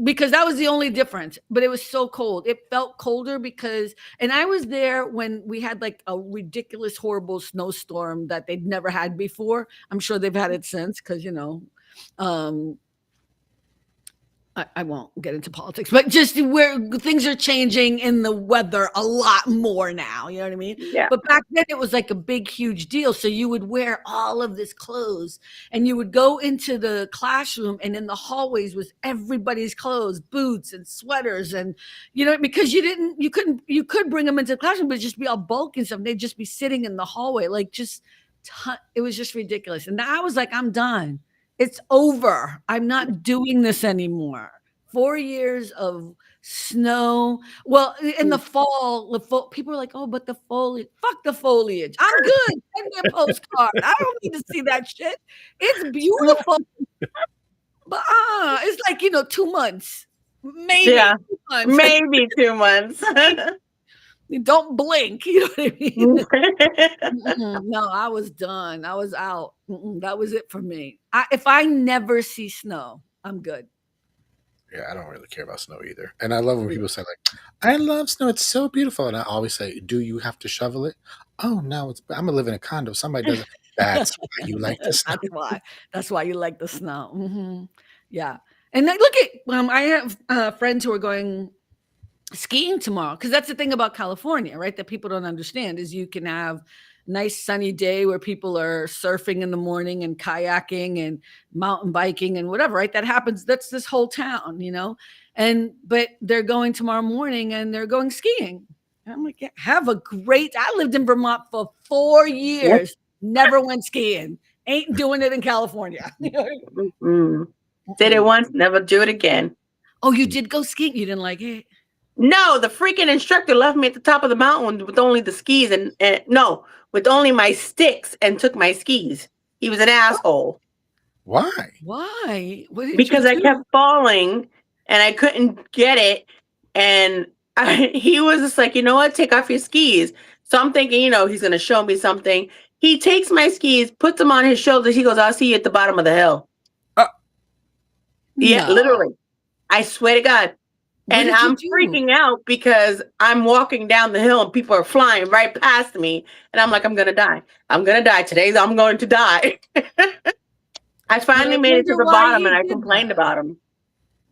S1: Because that was the only difference, but it was so cold. It felt colder and I was there when we had like a ridiculous, horrible snowstorm that they'd never had before. I'm sure they've had it since because, I won't get into politics, but just where things are changing in the weather a lot more now. You know what I mean?
S3: Yeah.
S1: But back then it was like a big, huge deal. So you would wear all of this clothes and you would go into the classroom and in the hallways was everybody's clothes, boots and sweaters. And, because you could bring them into the classroom, but it'd just be all bulky and stuff. They'd just be sitting in the hallway, like it was just ridiculous. And I was like, I'm done. It's over. I'm not doing this anymore. 4 years of snow. Well, in the fall, people are like, oh, but the foliage. Fuck the foliage. I'm good. Send me a postcard. I don't need to see that shit. It's beautiful. But it's like, 2 months. Maybe 2 months.
S3: Maybe 2 months.
S1: Don't blink. You know what I mean? No, I was done. I was out. That was it for me. If I never see snow, I'm good.
S2: Yeah, I don't really care about snow either. And I love when people say like, I love snow. It's so beautiful. And I always say, do you have to shovel it? Oh, no. I'm going to live in a condo. Somebody does it. That's why you like the snow.
S1: That's why you like the snow. Mm-hmm. Yeah. And look at, I have friends who are going skiing tomorrow, because that's the thing about California, right, that people don't understand is you can have a nice sunny day where people are surfing in the morning and kayaking and mountain biking and whatever, right? That happens. That's this whole town, but they're going tomorrow morning and they're going skiing. And I'm like, yeah, I lived in Vermont for 4 years, never went skiing. Ain't doing it in California.
S3: Did it once, never do it again.
S1: Oh, you did go skiing? You didn't like it?
S3: No, the freaking instructor left me at the top of the mountain with only the skis with only my sticks and took my skis. He was an asshole.
S2: Why?
S1: Why?
S3: Because I kept falling and I couldn't get it. And he was just like, you know what? Take off your skis. So I'm thinking, he's going to show me something. He takes my skis, puts them on his shoulders. He goes, I'll see you at the bottom of the hill. Yeah, literally. I swear to God. And I'm freaking out because I'm walking down the hill and people are flying right past me. And I'm like, I'm going to die. I'm going to die. I'm going to die. I finally made it to the bottom and I complained about him.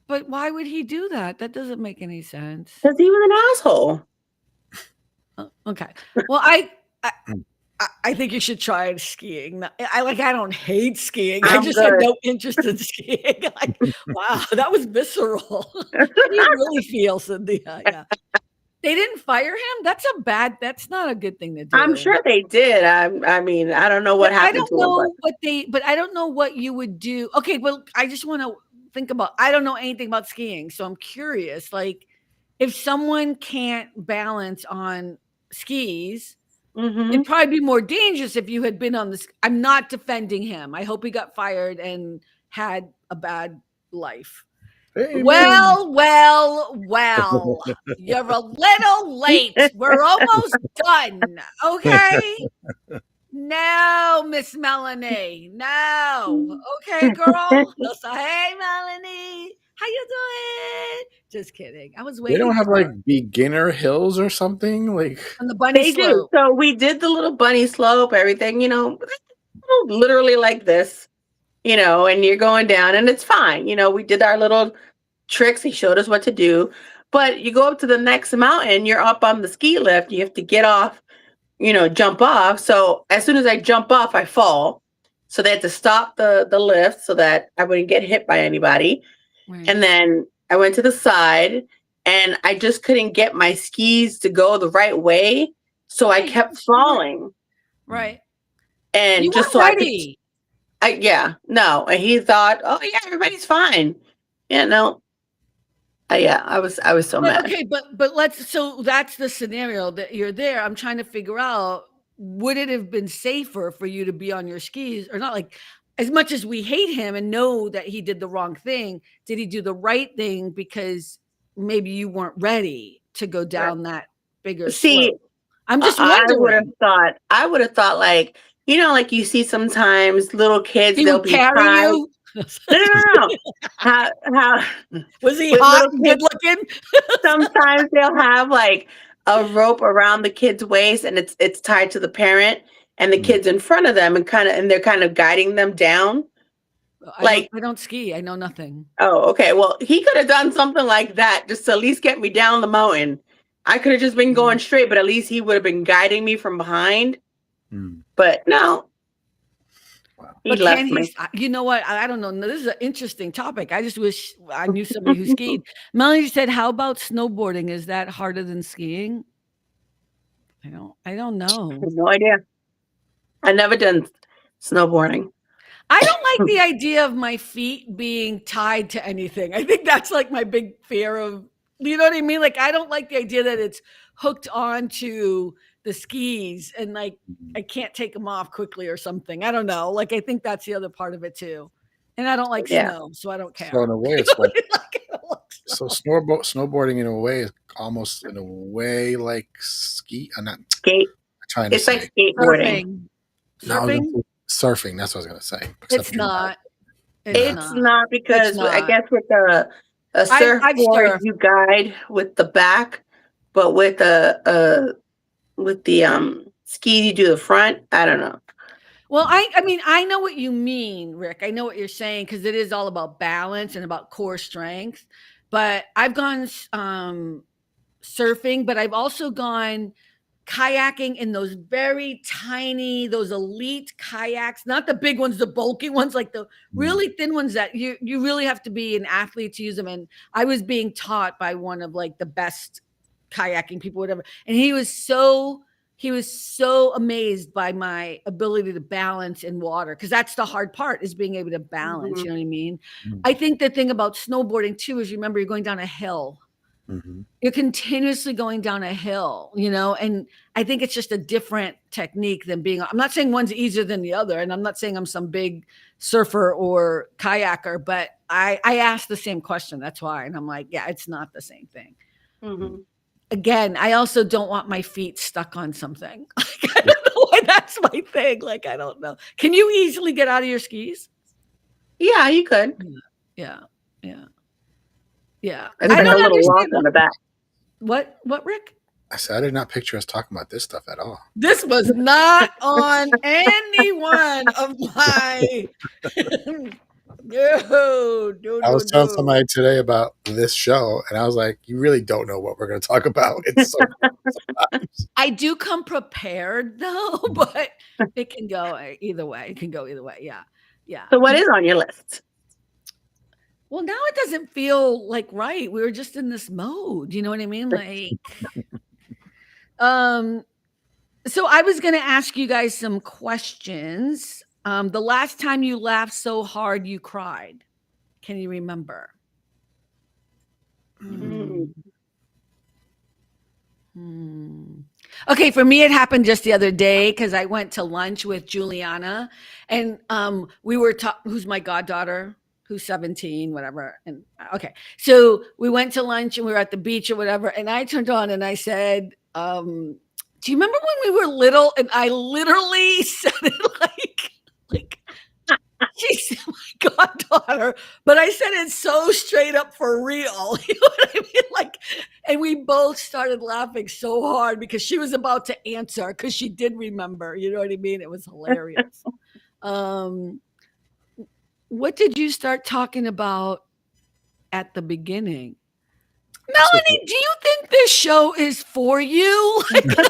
S1: But why would he do that? That doesn't make any sense.
S3: Because he was an asshole.
S1: Okay. Well, I think you should try skiing. I don't hate skiing. I just have no interest in skiing. Like, wow, that was visceral. How do you really feel, Cynthia? Yeah. They didn't fire him? That's not a good thing to do.
S3: I'm sure they did. I mean, I don't know what happened to him.
S1: But I don't know what you would do. Okay, well, I just want to think about, I don't know anything about skiing. So I'm curious, like, if someone can't balance on skis, it'd probably be more dangerous if you had been on this. I'm not defending him. I hope he got fired and had a bad life. Hey, well, you're a little late. We're almost done. Okay. No, Miss Melanie. No. Okay, girl. So, hey, Melanie. How you doing? Just kidding. I was waiting.
S2: They don't have like beginner hills or something like
S1: on the bunny slope.
S3: Do. So we did the little bunny slope, everything, literally like this, and you're going down and it's fine. We did our little tricks. He showed us what to do, But you go up to the next mountain, you're up on the ski lift, you have to get off, jump off. So as soon as I jump off, I fall. So they had to stop the lift so that I wouldn't get hit by anybody.
S1: Right.
S3: And then I went to the side and I just couldn't get my skis to go the right way. So I kept falling.
S1: Right.
S3: And
S1: you
S3: just
S1: weren't
S3: so
S1: ready.
S3: no. And he thought, oh yeah, everybody's fine. Yeah, no. I was so mad.
S1: Okay, but so that's the scenario that you're there. I'm trying to figure out, would it have been safer for you to be on your skis or not? Like, as much as we hate him and know that he did the wrong thing, did he do the right thing because maybe you weren't ready to go down that bigger slope? I'm just wondering.
S3: I would have thought like, like you see sometimes little kids,
S1: He
S3: they'll
S1: would
S3: be
S1: carry
S3: tied.
S1: you.
S3: No. How
S1: Was he
S3: with
S1: hot
S3: little
S1: and good looking?
S3: sometimes they'll have like a rope around the kid's waist and it's tied to the parent and the kid's in front of them and they're kind of guiding them down.
S1: I don't ski. I know nothing.
S3: Oh, okay. Well, he could have done something like that just to at least get me down the mountain. I could have just been going straight, but at least he would have been guiding me from behind. But no. He left me.
S1: You know what? I don't know. This is an interesting topic. I just wish I knew somebody who skied. Melanie said, "How about snowboarding? Is that harder than skiing?" I don't know.
S3: I have no idea. I never done snowboarding.
S1: I don't like the idea of my feet being tied to anything. I think that's like my big fear of, you know what I mean? Like, I don't like the idea that it's hooked onto the skis and like I can't take them off quickly or something. I don't know. Like, I think that's the other part of it too. And I don't like snow, so I don't care.
S2: So in a way, it's like, so snowboarding in a way is almost in a way like ski. I'm not
S3: skate.
S2: Trying to
S3: it's like skateboarding.
S1: Surfing.
S2: Surfing. That's what I was going to say.
S1: It's not.
S3: It's not because I guess with a surfboard you guide with the back, but with the ski you do the front. I don't know.
S1: Well, I mean, I know what you mean, Rick. I know what you're saying because it is all about balance and about core strength. But I've gone surfing, but I've also gone kayaking in those very tiny, those elite kayaks, not the big ones, the bulky ones, like the really thin ones that you really have to be an athlete to use them. And I was being taught by one of like the best kayaking people, whatever. And he was so amazed by my ability to balance in water. Cause that's the hard part, is being able to balance. You know what I mean? I think the thing about snowboarding too, is remember, you're going down a hill. You're continuously going down a hill, and I think it's just a different technique than I'm not saying one's easier than the other. And I'm not saying I'm some big surfer or kayaker, but I asked the same question. That's why. And I'm like, yeah, it's not the same thing. Again, I also don't want my feet stuck on something. Like, I don't know why that's my thing. Like, I don't know. Can you easily get out of your skis?
S3: Yeah, you could.
S1: Yeah.
S3: I don't a little walk on the back.
S1: What, Rick?
S2: I said I did not picture us talking about this stuff at all.
S1: This was not on any one of my. No.
S2: I was telling somebody today about this show, and I was like, "You really don't know what we're going to talk about." It's so sometimes.
S1: I do come prepared though, but it can go either way. It can go either way. Yeah.
S3: So, what is on your list?
S1: Well, now it doesn't feel like right. We were just in this mode. You know what I mean? Like, so I was going to ask you guys some questions. The last time you laughed so hard you cried, can you remember? Okay, for me, it happened just the other day because I went to lunch with Juliana, and we were who's my goddaughter, who's 17, whatever. And okay, so we went to lunch and we were at the beach or whatever, and I turned on and I said, "Do you remember when we were little?" And I literally said it like she's my goddaughter, but I said it so straight up for real. You know what I mean? Like, and we both started laughing so hard because she was about to answer because she did remember. You know what I mean? It was hilarious. What did you start talking about at the beginning? Melanie, do you think this show is for you? Let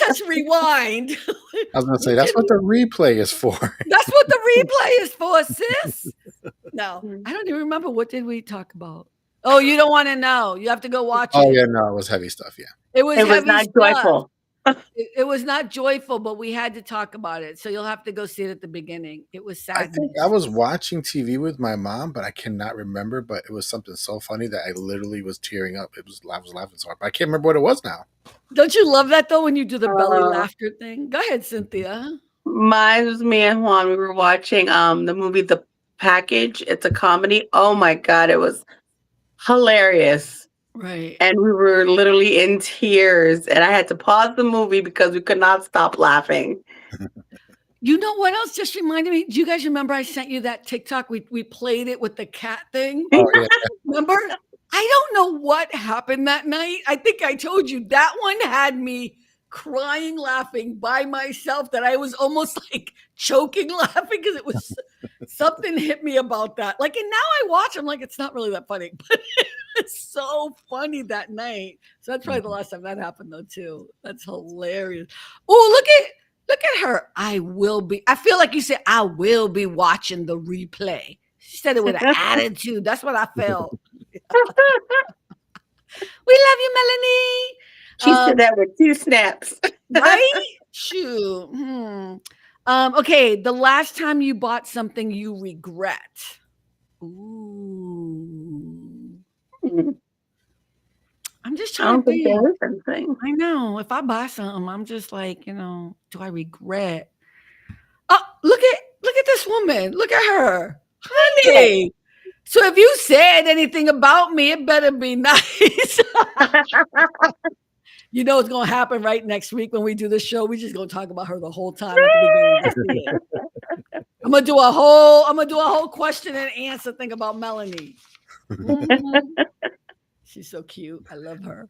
S1: us rewind.
S2: I was gonna say that's what the replay is for.
S1: That's what the replay is for, sis. No, I don't even remember. What did we talk about? Oh, you don't want to know. You have to go watch
S2: Oh
S1: it.
S2: yeah, no, it was heavy stuff. Yeah,
S1: It was
S3: It was
S1: heavy
S3: not
S1: stuff.
S3: joyful.
S1: It was not joyful, but we had to talk about it. So you'll have to go see it at the beginning. It was
S2: I
S1: sad.
S2: think I was watching TV with my mom, but I cannot remember. But it was something so funny that I literally was tearing up. I was laughing so hard, but I can't remember what it was now.
S1: Don't you love that though when you do the belly laughter thing? Go ahead, Cynthia.
S3: Mine was me and Juan. We were watching the movie The Package. It's a comedy. Oh my God, it was hilarious.
S1: Right.
S3: And we were literally in tears. And I had to pause the movie because we could not stop laughing.
S1: You know what else just reminded me? Do you guys remember I sent you that TikTok? We played it with the cat thing.
S2: Oh yeah,
S1: Remember? I don't know what happened that night. I think I told you that one had me crying, laughing by myself, that I was almost like choking laughing because it was something hit me about that. Like, and now I watch, I'm like, it's not really that funny, but it's so funny that night. So that's probably the last time that happened though, too. That's hilarious. Oh, look at her. I feel like you said, I will be watching the replay. She said it with an attitude. That's what I felt. We love you, Melanie.
S3: She said that with 2 snaps.
S1: Right? Shoot. Okay, the last time you bought something you regret. Ooh. I'm just
S3: I
S1: trying
S3: don't
S1: to
S3: think
S1: think.
S3: there is something.
S1: I know. If I buy something, I'm just like, do I regret? Oh, look at this woman. Look at her. Honey. So if you said anything about me, it better be nice. You know what's gonna happen right next week when we do the show. We're just gonna talk about her the whole time at the beginning. I'm gonna do a whole question and answer thing about Melanie. She's so cute. I love her.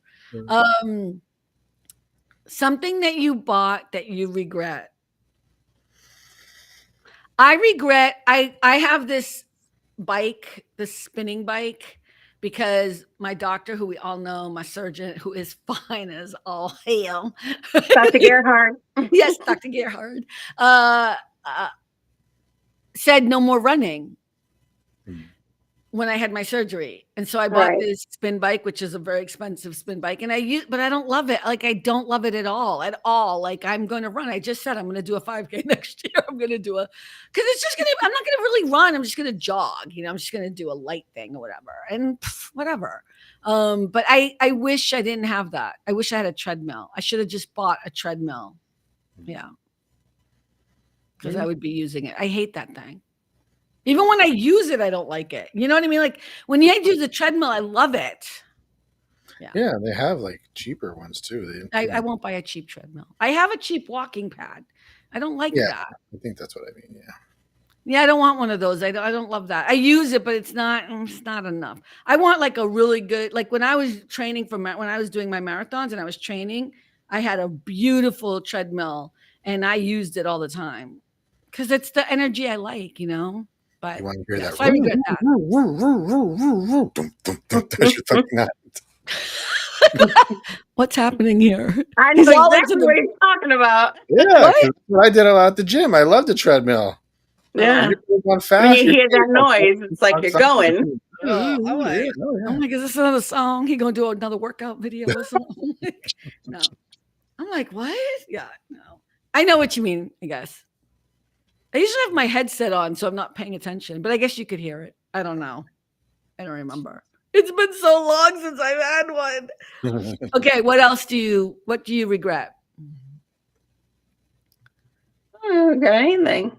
S1: Something that you bought that you regret. I regret. I have this bike, this spinning bike, because my doctor, who we all know, my surgeon, who is fine as all hell,
S3: Dr. Gerhard.
S1: yes, Dr. Gerhard, said no more running when I had my surgery. And so I bought this spin bike, which is a very expensive spin bike. And but I don't love it. Like, I don't love it at all. Like, I'm going to run. I just said, I'm going to do a 5K next year. I'm going to do because I'm not going to really run. I'm just going to jog, I'm just going to do a light thing or whatever. And whatever. But I wish I didn't have that. I wish I had a treadmill. I should have just bought a treadmill. Yeah. Because I would be using it. I hate that thing. Even when I use it, I don't like it. You know what I mean? Like, when you use a treadmill, I love it.
S2: Yeah, they have like cheaper ones too.
S1: I won't buy a cheap treadmill. I have a cheap walking pad. I don't like that.
S2: I think that's what I mean. Yeah.
S1: Yeah, I don't want one of those. I don't love that. I use it, but it's not enough. I want like a really good, like when I was training when I was doing my marathons and I was training, I had a beautiful treadmill and I used it all the time because it's the energy I like, But
S2: you want to hear that?
S1: So I regret that. What's happening here?
S3: I know exactly what he's talking about.
S2: Yeah, I did a lot at the gym. I love the treadmill.
S3: Yeah. When you hear that noise, it's like you're going.
S1: I'm like, oh my God, is this another song? He gonna do another workout video or something? No. I'm like, what? Yeah, no. I know what you mean, I guess. I usually have my headset on, so I'm not paying attention, but I guess you could hear it. I don't know. I don't remember. It's been so long since I've had one. Okay, what do you regret?
S3: I don't regret anything.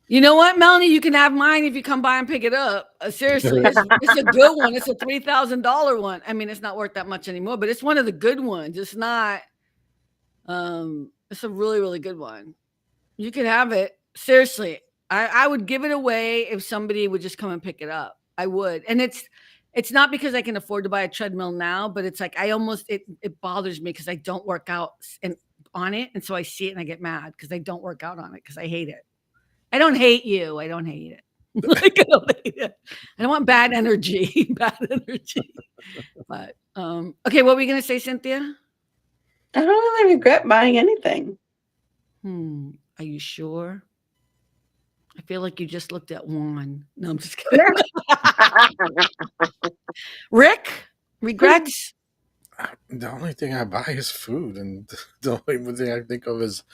S1: You know what, Melanie? You can have mine if you come by and pick it up. Seriously, it's a good one. It's a $3,000 one. I mean, it's not worth that much anymore, but it's one of the good ones. It's not. It's a really, really good one. You can have it. Seriously, I would give it away if somebody would just come and pick it up. I would, and it's not because I can afford to buy a treadmill now, but it's like it bothers me because I don't work out on it, and so I see it and I get mad because I don't work out on it because I hate it. I don't hate you. I don't hate it. Like, I don't want bad energy. Bad energy. But okay, what were you gonna say, Cynthia?
S3: I don't really regret buying anything.
S1: Are you sure? I feel like you just looked at one. No, I'm just kidding. Rick, regrets?
S2: The only thing I buy is food, and the only thing I think of is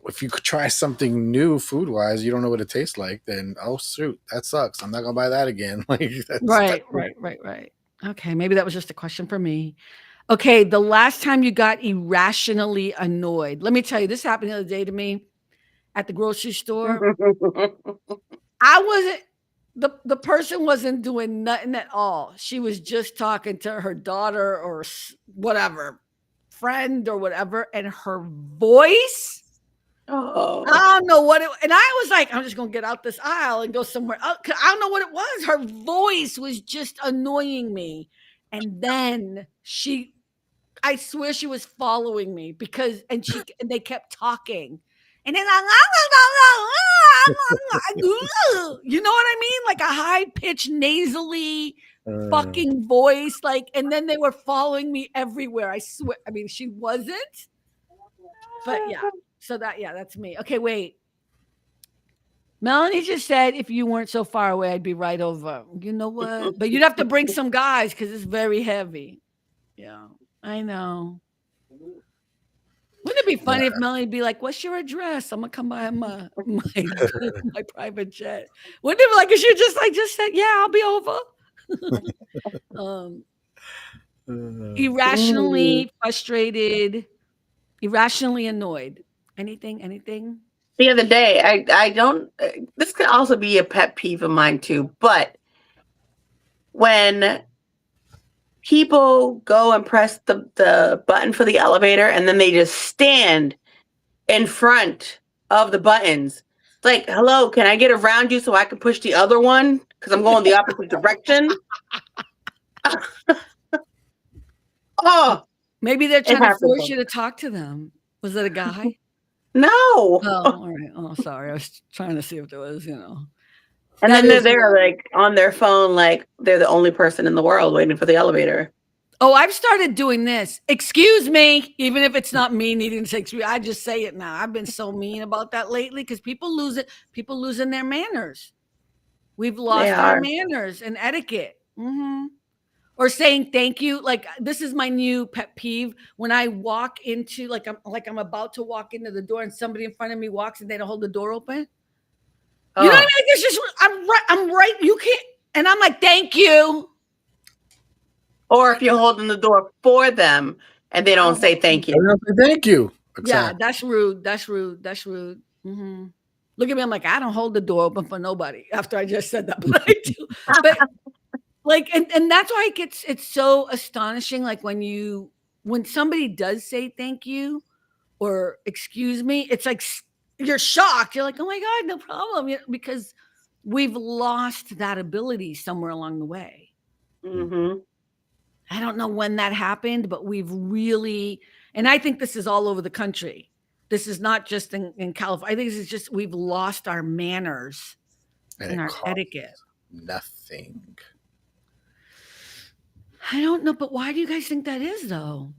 S2: if you could try something new food wise, you don't know what it tastes like, then oh shoot, that sucks. I'm not gonna buy that again. Like
S1: Right. Okay, maybe that was just a question for me. Okay, the last time you got irrationally annoyed. Let me tell you, this happened the other day to me at the grocery store. I wasn't the person wasn't doing nothing at all. She was just talking to her daughter or whatever, friend or whatever, and her voice.
S3: Oh.
S1: I don't know what it. And I was like, I'm just gonna get out this aisle and go somewhere else. I don't know what it was. Her voice was just annoying me. And then I swear she was following me because, and they kept talking. And then you know what I mean? Like a high pitched, nasally fucking voice. Like, and then they were following me everywhere. I swear. I mean, she wasn't, but yeah. So that's me. Okay, wait. Melanie just said if you weren't so far away, I'd be right over. You know what? But you'd have to bring some guys because it's very heavy. Yeah, I know. Wouldn't it be funny if Melanie be like, "What's your address? I'm gonna come by my private jet." Wouldn't it be like if she just said, "Yeah, I'll be over." Irrationally frustrated, irrationally annoyed. Anything?
S3: The other day, I don't. This could also be a pet peeve of mine too. But when people go and press the button for the elevator and then they just stand in front of the buttons. It's like, hello, can I get around you so I can push the other one? Because I'm going the opposite direction. Oh.
S1: Maybe they're trying to force you to talk to them. Was it a guy?
S3: No.
S1: Oh, all right. Oh, sorry. I was trying to see if there was,
S3: And then they're there like on their phone, like they're the only person in the world waiting for the elevator.
S1: Oh, I've started doing this. Excuse me, even if it's not me needing to say excuse me, I just say it now. I've been so mean about that lately because people losing their manners. We've lost our manners and etiquette. Mm-hmm. Or saying thank you. Like this is my new pet peeve. When I walk into I'm about to walk into the door and somebody in front of me walks and they don't hold the door open. You know what I mean? It's just I'm right. You can't, and I'm like, thank you.
S3: Or if you're holding the door for them and they don't say thank you.
S2: Thank you. Exactly.
S1: Yeah, that's rude. That's rude. Mm-hmm. Look at me. I'm like, I don't hold the door open for nobody after I just said that, but I do. But like, and that's why it's so astonishing. Like when somebody does say thank you or excuse me, it's like you're shocked. You're like, oh my God, no problem. Because we've lost that ability somewhere along the way.
S3: Mm-hmm.
S1: I don't know when that happened, but we've really, and I think this is all over the country. This is not just in California. I think this is just, we've lost our manners and our etiquette.
S2: Nothing.
S1: I don't know, but why do you guys think that is though?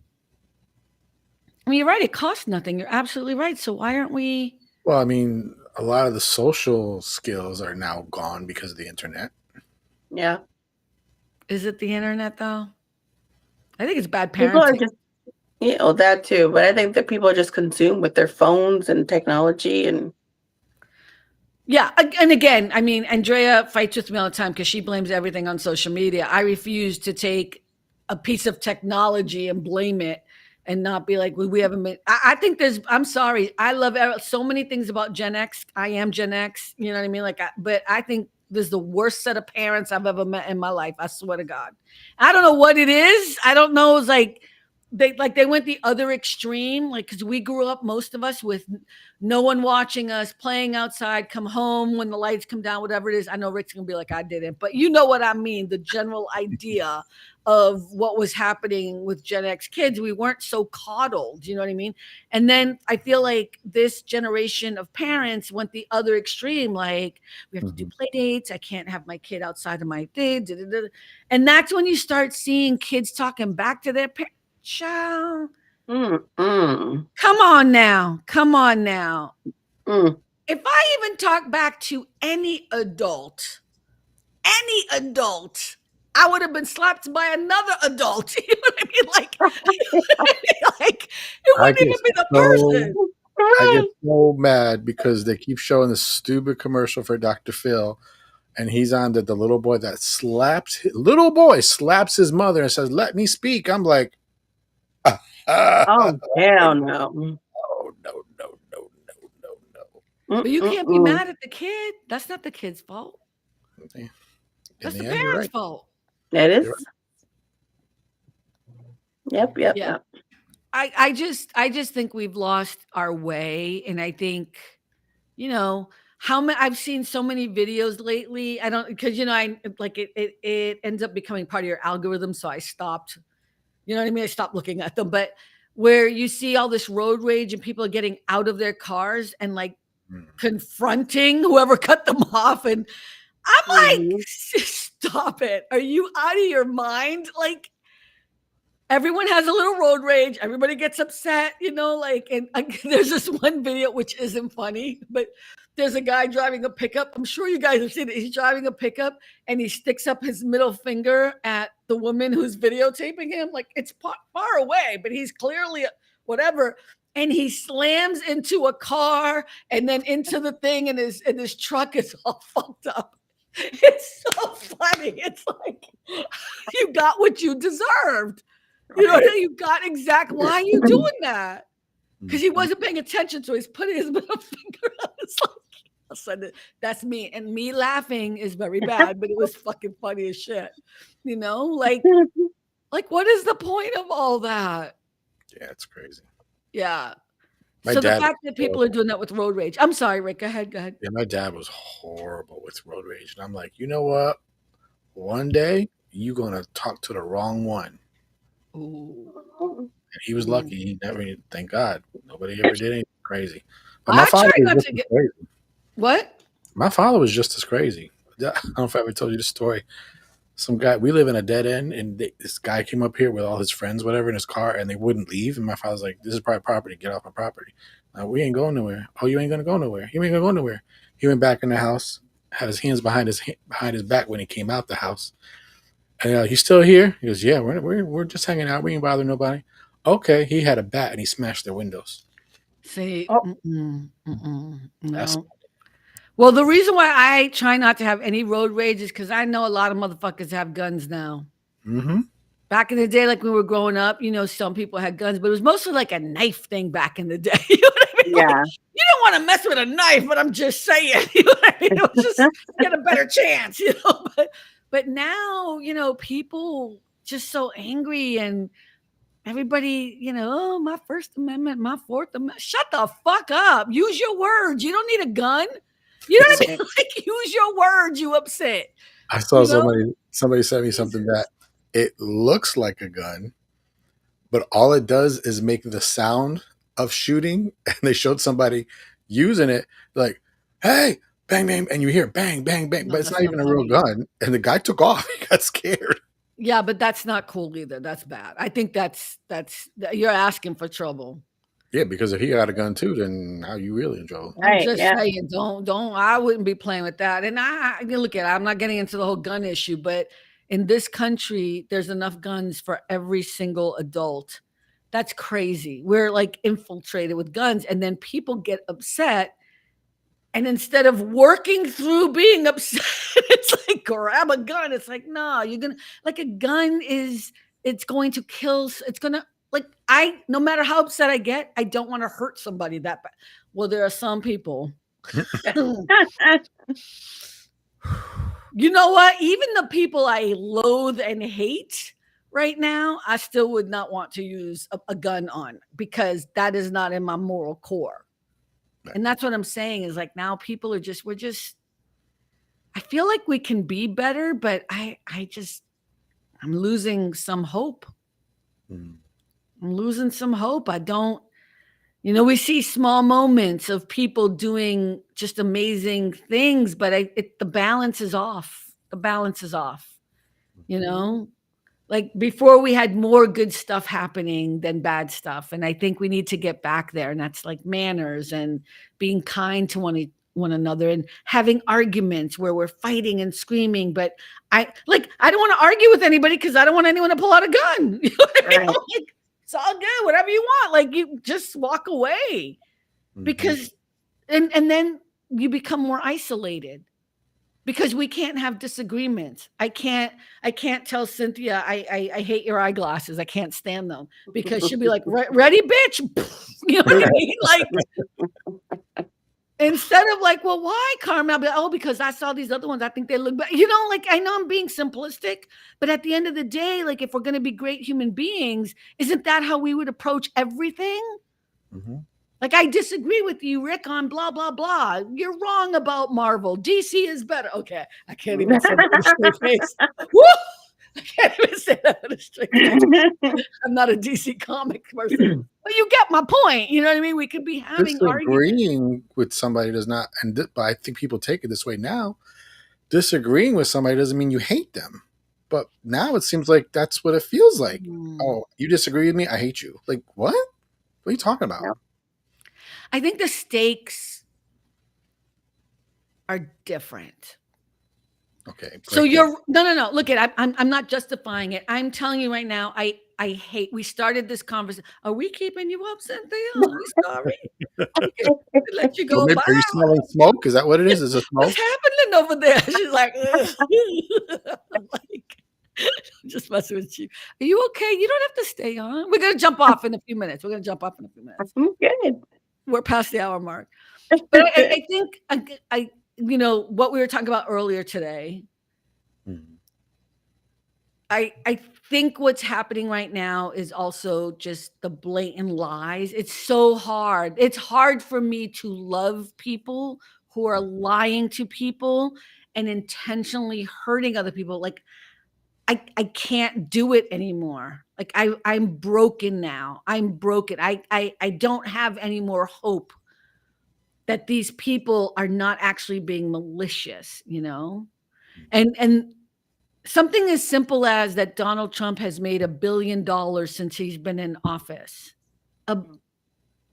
S1: I mean, you're right. It costs nothing. You're absolutely right. So why aren't we?
S2: Well, I mean, a lot of the social skills are now gone because of the internet.
S3: Yeah.
S1: Is it the internet though? I think it's bad parenting.
S3: That too. But I think that people are just consumed with their phones and technology and.
S1: Yeah. And again, I mean, Andrea fights with me all the time because she blames everything on social media. I refuse to take a piece of technology and blame it and not be like, we haven't been. I think I'm sorry. I love so many things about Gen X. I am Gen X. You know what I mean? But I think this is the worst set of parents I've ever met in my life. I swear to God. I don't know what it is. I don't know. It's like they went the other extreme, like, because we grew up, most of us, with no one watching us, playing outside, come home when the lights come down, whatever it is. I know Rick's gonna be like, I didn't, but you know what I mean, the general idea of what was happening with Gen X kids. We weren't so coddled, you know what I mean? And then I feel like this generation of parents went the other extreme, like, we have to do play dates, I can't have my kid outside of my thing, and that's when you start seeing kids talking back to their parents. Child,
S3: Mm-mm.
S1: come on now.
S3: Mm.
S1: If I even talk back to any adult, I would have been slapped by another adult. You know what I mean? Like it
S2: I
S1: wouldn't
S2: get
S1: even be the
S2: so
S1: person.
S2: I get so mad because they keep showing the stupid commercial for Dr. Phil, and he's on the little boy that slaps his mother and says, "Let me speak." I'm like,
S3: Oh, hell no.
S2: no.
S1: But you can't be mad at the kid. That's not the kid's fault. That's the parents' fault.
S3: It is. Yep.
S1: Yeah. I just think we've lost our way, and I think, you know, I've seen so many videos lately. I don't, because, you know, I like it ends up becoming part of your algorithm, so I stopped. You know what I mean? I stopped looking at them, but where you see all this road rage and people are getting out of their cars and like confronting whoever cut them off, and I'm like, stop it! Are you out of your mind? Like, everyone has a little road rage. Everybody gets upset, you know, like, and there's this one video, which isn't funny, but there's a guy driving a pickup. I'm sure you guys have seen it. He's driving a pickup and he sticks up his middle finger at the woman who's videotaping him. Like, it's far away, but he's clearly whatever. And he slams into a car and then into the thing, and his truck is all fucked up. It's so funny. It's like, you got what you deserved. You know what I mean? You got why are you doing that? Because he wasn't paying attention, so he's putting his middle finger on. It's like, all of a sudden, that's me. And me laughing is very bad, but it was fucking funny as shit. You know, like what is the point of all that?
S2: Yeah, it's crazy.
S1: Yeah. So the fact that people are doing that with road rage. I'm sorry, Rick. Go ahead.
S2: Yeah, my dad was horrible with road rage. And I'm like, you know what? One day, you're going to talk to the wrong one.
S1: Ooh.
S2: And he was lucky. He never, thank God, nobody ever did anything crazy.
S1: But my father was just as crazy. What?
S2: My father was just as crazy. I don't know if I ever told you the story. Some guy, we live in a dead end, and this guy came up here with all his friends, whatever, in his car, and they wouldn't leave. And my father's like, "This is private property. Get off my property." We ain't going nowhere. Oh, you ain't gonna go nowhere. You ain't gonna go nowhere. He went back in the house, had his hands behind his back when he came out the house. And you still here? He goes, "Yeah, we're just hanging out. We ain't bothering nobody." Okay, he had a bat and he smashed their windows.
S1: See, no. Well, the reason why I try not to have any road rage is because I know a lot of motherfuckers have guns now.
S2: Mm-hmm.
S1: Back in the day, like when we were growing up, you know, some people had guns, but it was mostly like a knife thing back in the day. You know what I mean?
S3: Yeah.
S1: Like, you don't want to mess with a knife, but I'm just saying, you know what I mean? It was just get a better chance, you know. But now, you know, people just so angry, and everybody, you know, oh, my First Amendment, my Fourth Amendment. Shut the fuck up. Use your words. You don't need a gun. You know what I mean? Like, use your words, you upset.
S2: I saw somebody sent me something that it looks like a gun, but all it does is make the sound of shooting. And they showed somebody using it, like, "Hey, bang, bang," and you hear bang, bang, bang, but it's not even a real gun. And the guy took off. He got scared.
S1: Yeah, but that's not cool either. That's bad. I think that's you're asking for trouble.
S2: Yeah, because if he got a gun too, then how you really in trouble?
S1: I'm just saying, don't. I wouldn't be playing with that. And I look at it, I'm not getting into the whole gun issue, but in this country, there's enough guns for every single adult. That's crazy. We're like infiltrated with guns, and then people get upset. And instead of working through being upset, it's like, grab a gun. It's like, no, you're gonna, like, a gun it's going to kill. It's gonna, like, no matter how upset I get, I don't want to hurt somebody that bad. Well, there are some people. You know what? Even the people I loathe and hate, right now, I still would not want to use a gun on, because that is not in my moral core.
S2: Right.
S1: And that's what I'm saying is like now people are just, I feel like we can be better, but I'm losing some hope.
S2: Mm.
S1: I'm losing some hope. I don't, we see small moments of people doing just amazing things, but the balance is off. The balance is off, like before we had more good stuff happening than bad stuff. And I think we need to get back there. And that's like manners and being kind to one another and having arguments where we're fighting and screaming. But I don't want to argue with anybody because I don't want anyone to pull out a gun. You know what I mean?
S3: Right.
S1: Like, it's all good, whatever you want. Like you just walk away because, and then you become more isolated. Because we can't have disagreements. I can't tell Cynthia I hate your eyeglasses. I can't stand them because she'll be like, ready, bitch. You know what I mean? Like instead of like, well, why, Carmen? I'll be like, oh, because I saw these other ones. I think they look better. Like I know I'm being simplistic, but at the end of the day, like if we're going to be great human beings, isn't that how we would approach everything?
S2: Mm-hmm.
S1: Like, I disagree with you, Rick, on blah, blah, blah. You're wrong about Marvel. DC is better. Okay. I can't even say that with a straight face. Woo! I can't even say that with a straight face. I'm not a DC comic person. But you get my point. You know what I mean? We could be having arguments.
S2: Disagreeing with somebody does not, but I think people take it this way now. Disagreeing with somebody doesn't mean you hate them. But now it seems like that's what it feels like. Oh, you disagree with me? I hate you. Like, what? What are you talking about?
S3: Yep.
S1: I think the stakes are different.
S2: Okay.
S1: So you're no. Look at I'm not justifying it. I'm telling you right now. I hate. We started this conversation. Are we keeping you up, Cynthia? I'm sorry. Let you go.
S2: Maybe, are you smelling smoke? Is that what it is? Is it smoke?
S1: What's happening over there? She's like, I'm like, I'm just messing with you. Are you okay? You don't have to stay on. We're gonna jump off in a few minutes.
S3: I'm good.
S1: We're past the hour mark. But I think I what we were talking about earlier today.
S2: Mm-hmm.
S1: I think what's happening right now is also just the blatant lies. It's so hard. It's hard for me to love people who are lying to people and intentionally hurting other people. Like I can't do it anymore. Like I'm broken now. I'm broken. I don't have any more hope that these people are not actually being malicious, and something as simple as that Donald Trump has made $1 billion since he's been in office. Do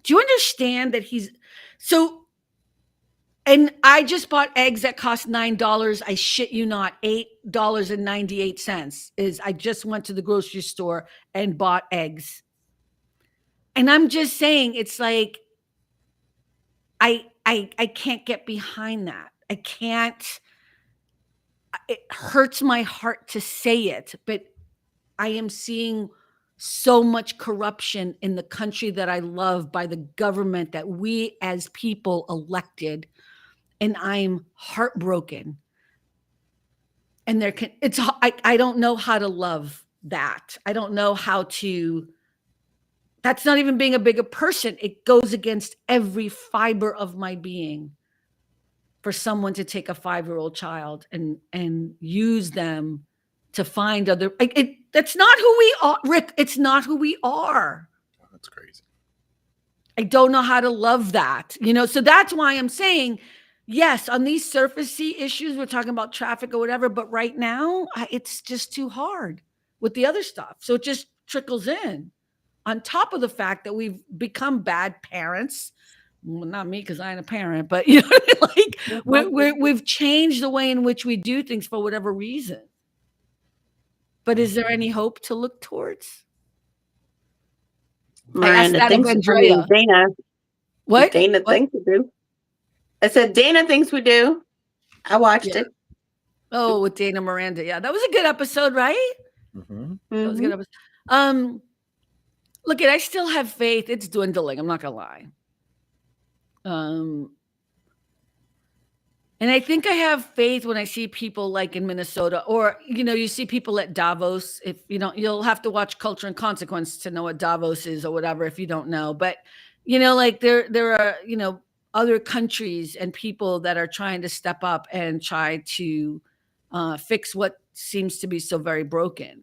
S1: you understand that and I just bought eggs that cost $9. I shit you not, $8.98 I just went to the grocery store and bought eggs. And I'm just saying, it's like, I can't get behind that. I can't. It hurts my heart to say it, but I am seeing so much corruption in the country that I love by the government that we as people elected, and I'm heartbroken. And I don't know how to love that. I don't know how to. That's not even being a bigger person. It goes against every fiber of my being for someone to take a 5-year-old child and use them to find other. That's not who we are, Rick. It's not who we are.
S2: Oh, that's crazy.
S1: I don't know how to love that, so that's why I'm saying, yes, on these surfacey issues, we're talking about traffic or whatever, but right now it's just too hard with the other stuff. So it just trickles in on top of the fact that we've become bad parents. Well, not me, because I ain't a parent, but like we've changed the way in which we do things for whatever reason. But is there any hope to look towards?
S3: Miranda thinks Dana.
S1: What?
S3: Dana thinks we do. I said Dana thinks we do. I watched it.
S1: Oh, with Dana Miranda. Yeah, that was a good episode, right?
S2: Mm-hmm.
S1: That was a good episode. Look, I still have faith. It's dwindling. I'm not gonna lie. And I think I have faith when I see people like in Minnesota, or you see people at Davos. If you don't, you'll have to watch Culture and Consequence to know what Davos is or whatever. If you don't know, but like there are other countries and people that are trying to step up and try to fix what seems to be so very broken.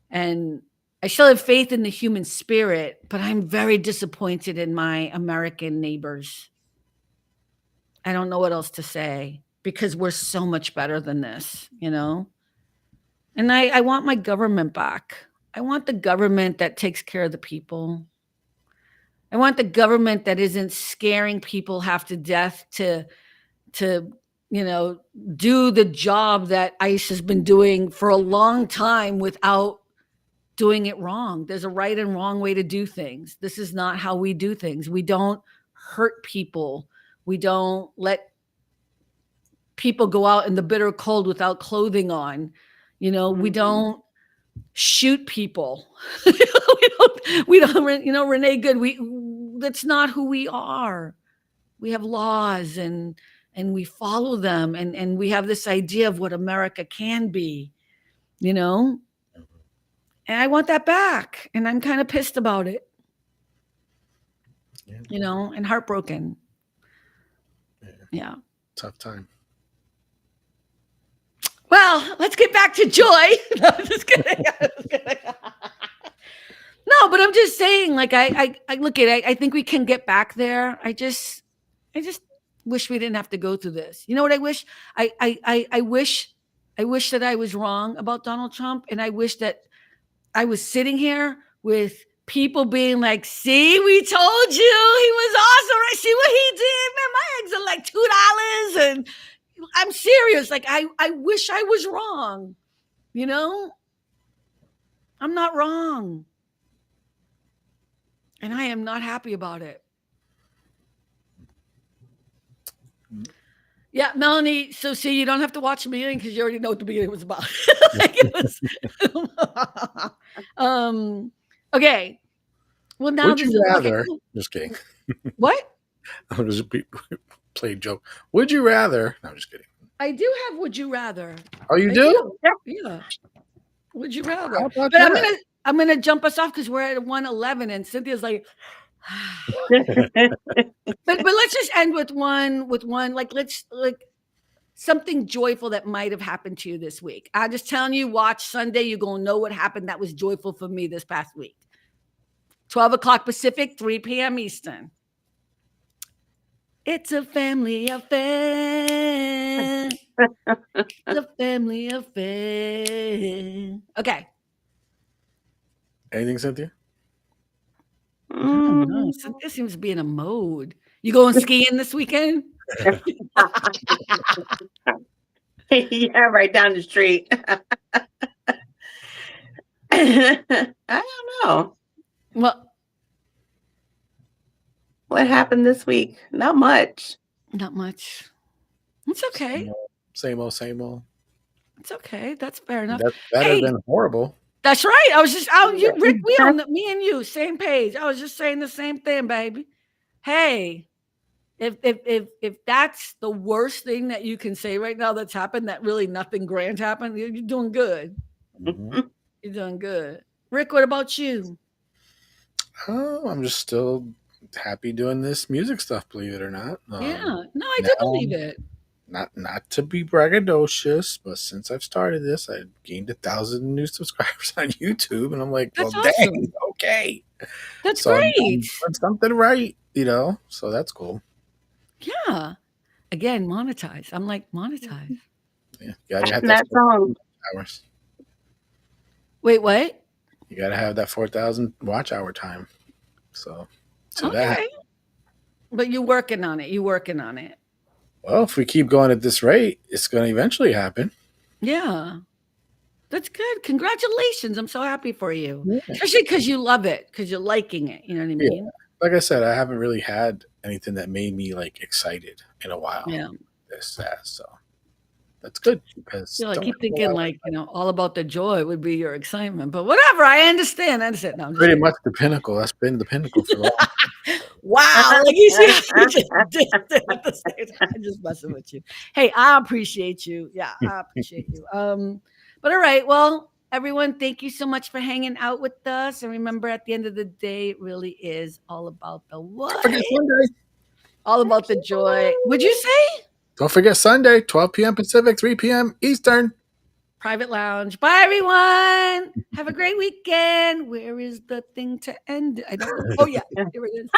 S1: And I still have faith in the human spirit, but I'm very disappointed in my American neighbors. I don't know what else to say because we're so much better than this. And I want my government back. I want the government that takes care of the people. I want the government that isn't scaring people half to death to do the job that ICE has been doing for a long time without doing it wrong. There's a right and wrong way to do things. This is not how we do things. We don't hurt people. We don't let people go out in the bitter cold without clothing on. We don't shoot people. we don't, Renee Good. That's not who we are. We have laws and we follow them. And we have this idea of what America can be, and I want that back. And I'm kind of pissed about it, and heartbroken. Yeah.
S2: Tough time.
S1: Well, let's get back to joy. No, I'm just kidding. No, but I'm just saying, like, I look at it. I think we can get back there. I just wish we didn't have to go through this. You know what I wish? I wish that I was wrong about Donald Trump, and I wish that I was sitting here with people being like, see, we told you he was awesome. Right? See what he did? Man, my eggs are like $2. And I'm serious. Like, I wish I was wrong. I'm not wrong. And I am not happy about it. Yeah, Melanie. So see, you don't have to watch the beginning because you already know what the beginning was about. Okay. Well, now
S2: would you rather? Just kidding.
S1: What?
S2: I'll just play a joke. Would you rather? No, I'm just kidding.
S1: I do have would you rather.
S2: Oh, you do?
S1: Yeah. Would you rather?
S2: But
S1: that? I'm gonna jump us off because we're at 1:11 and Cynthia's like. but let's just end with one. Let's something joyful that might have happened to you this week. I'm just telling you, watch Sunday. You're gonna know what happened that was joyful for me this past week. 12 o'clock Pacific, 3 p.m. Eastern. It's a family affair. It's a family affair. Okay.
S2: Anything, Cynthia?
S1: I don't know. Cynthia seems to be in a mode. You going skiing this weekend?
S3: Yeah, right down the street. I don't know.
S1: Well,
S3: what happened this week? Not much.
S1: Not much. It's okay.
S2: Same old.
S1: It's okay. That's fair enough.
S2: That has been horrible.
S1: That's right. I was just out. Rick, we on me and you, same page. I was just saying the same thing, baby. Hey, if that's the worst thing that you can say right now that's happened, that really nothing grand happened, you're doing good.
S3: Mm-hmm.
S1: You're doing good. Rick, what about you?
S2: Oh, I'm just still happy doing this music stuff, believe it or not.
S1: Yeah. No, I do believe it.
S2: Not to be braggadocious, but since I've started this, I've gained 1,000 new subscribers on YouTube, and I'm like,
S1: that's
S2: well,
S1: awesome.
S2: Dang, okay.
S1: That's
S2: so
S1: great.
S2: I'm doing something right, so that's cool.
S1: Yeah. Again, monetize. I'm like, monetize.
S2: Yeah, you gotta have
S3: that song.
S2: Hours.
S1: Wait, what?
S2: You gotta have that 4,000 watch hour time. So
S1: okay.
S2: that.
S1: But you're working on it. Well,
S2: if we keep going at this rate, it's going to eventually happen.
S1: Yeah. That's good. Congratulations. I'm so happy for you. Yeah. Especially because you love it, because you're liking it. You know what I mean?
S2: Yeah. Like I said, I haven't really had anything that made me excited in a while.
S1: Yeah.
S2: So that's good. Because
S1: I keep thinking all about the joy would be your excitement. But whatever. I understand. No,
S2: pretty much the pinnacle. That's been the pinnacle for a while.
S1: Wow. Like you see how you just did it at the same time. I'm just messing with you. Hey, I appreciate you. Yeah, I appreciate you. But all right, well, everyone, thank you so much for hanging out with us. And remember, at the end of the day, it really is all about the
S2: Don't
S1: what?
S2: forget Sunday.
S1: All about the joy. Would you say?
S2: Don't forget Sunday, 12 p.m. Pacific, 3 p.m. Eastern.
S1: Private Lounge. Bye, everyone. Have a great weekend. Where is the thing to end? I don't know. Oh, yeah. Here it is.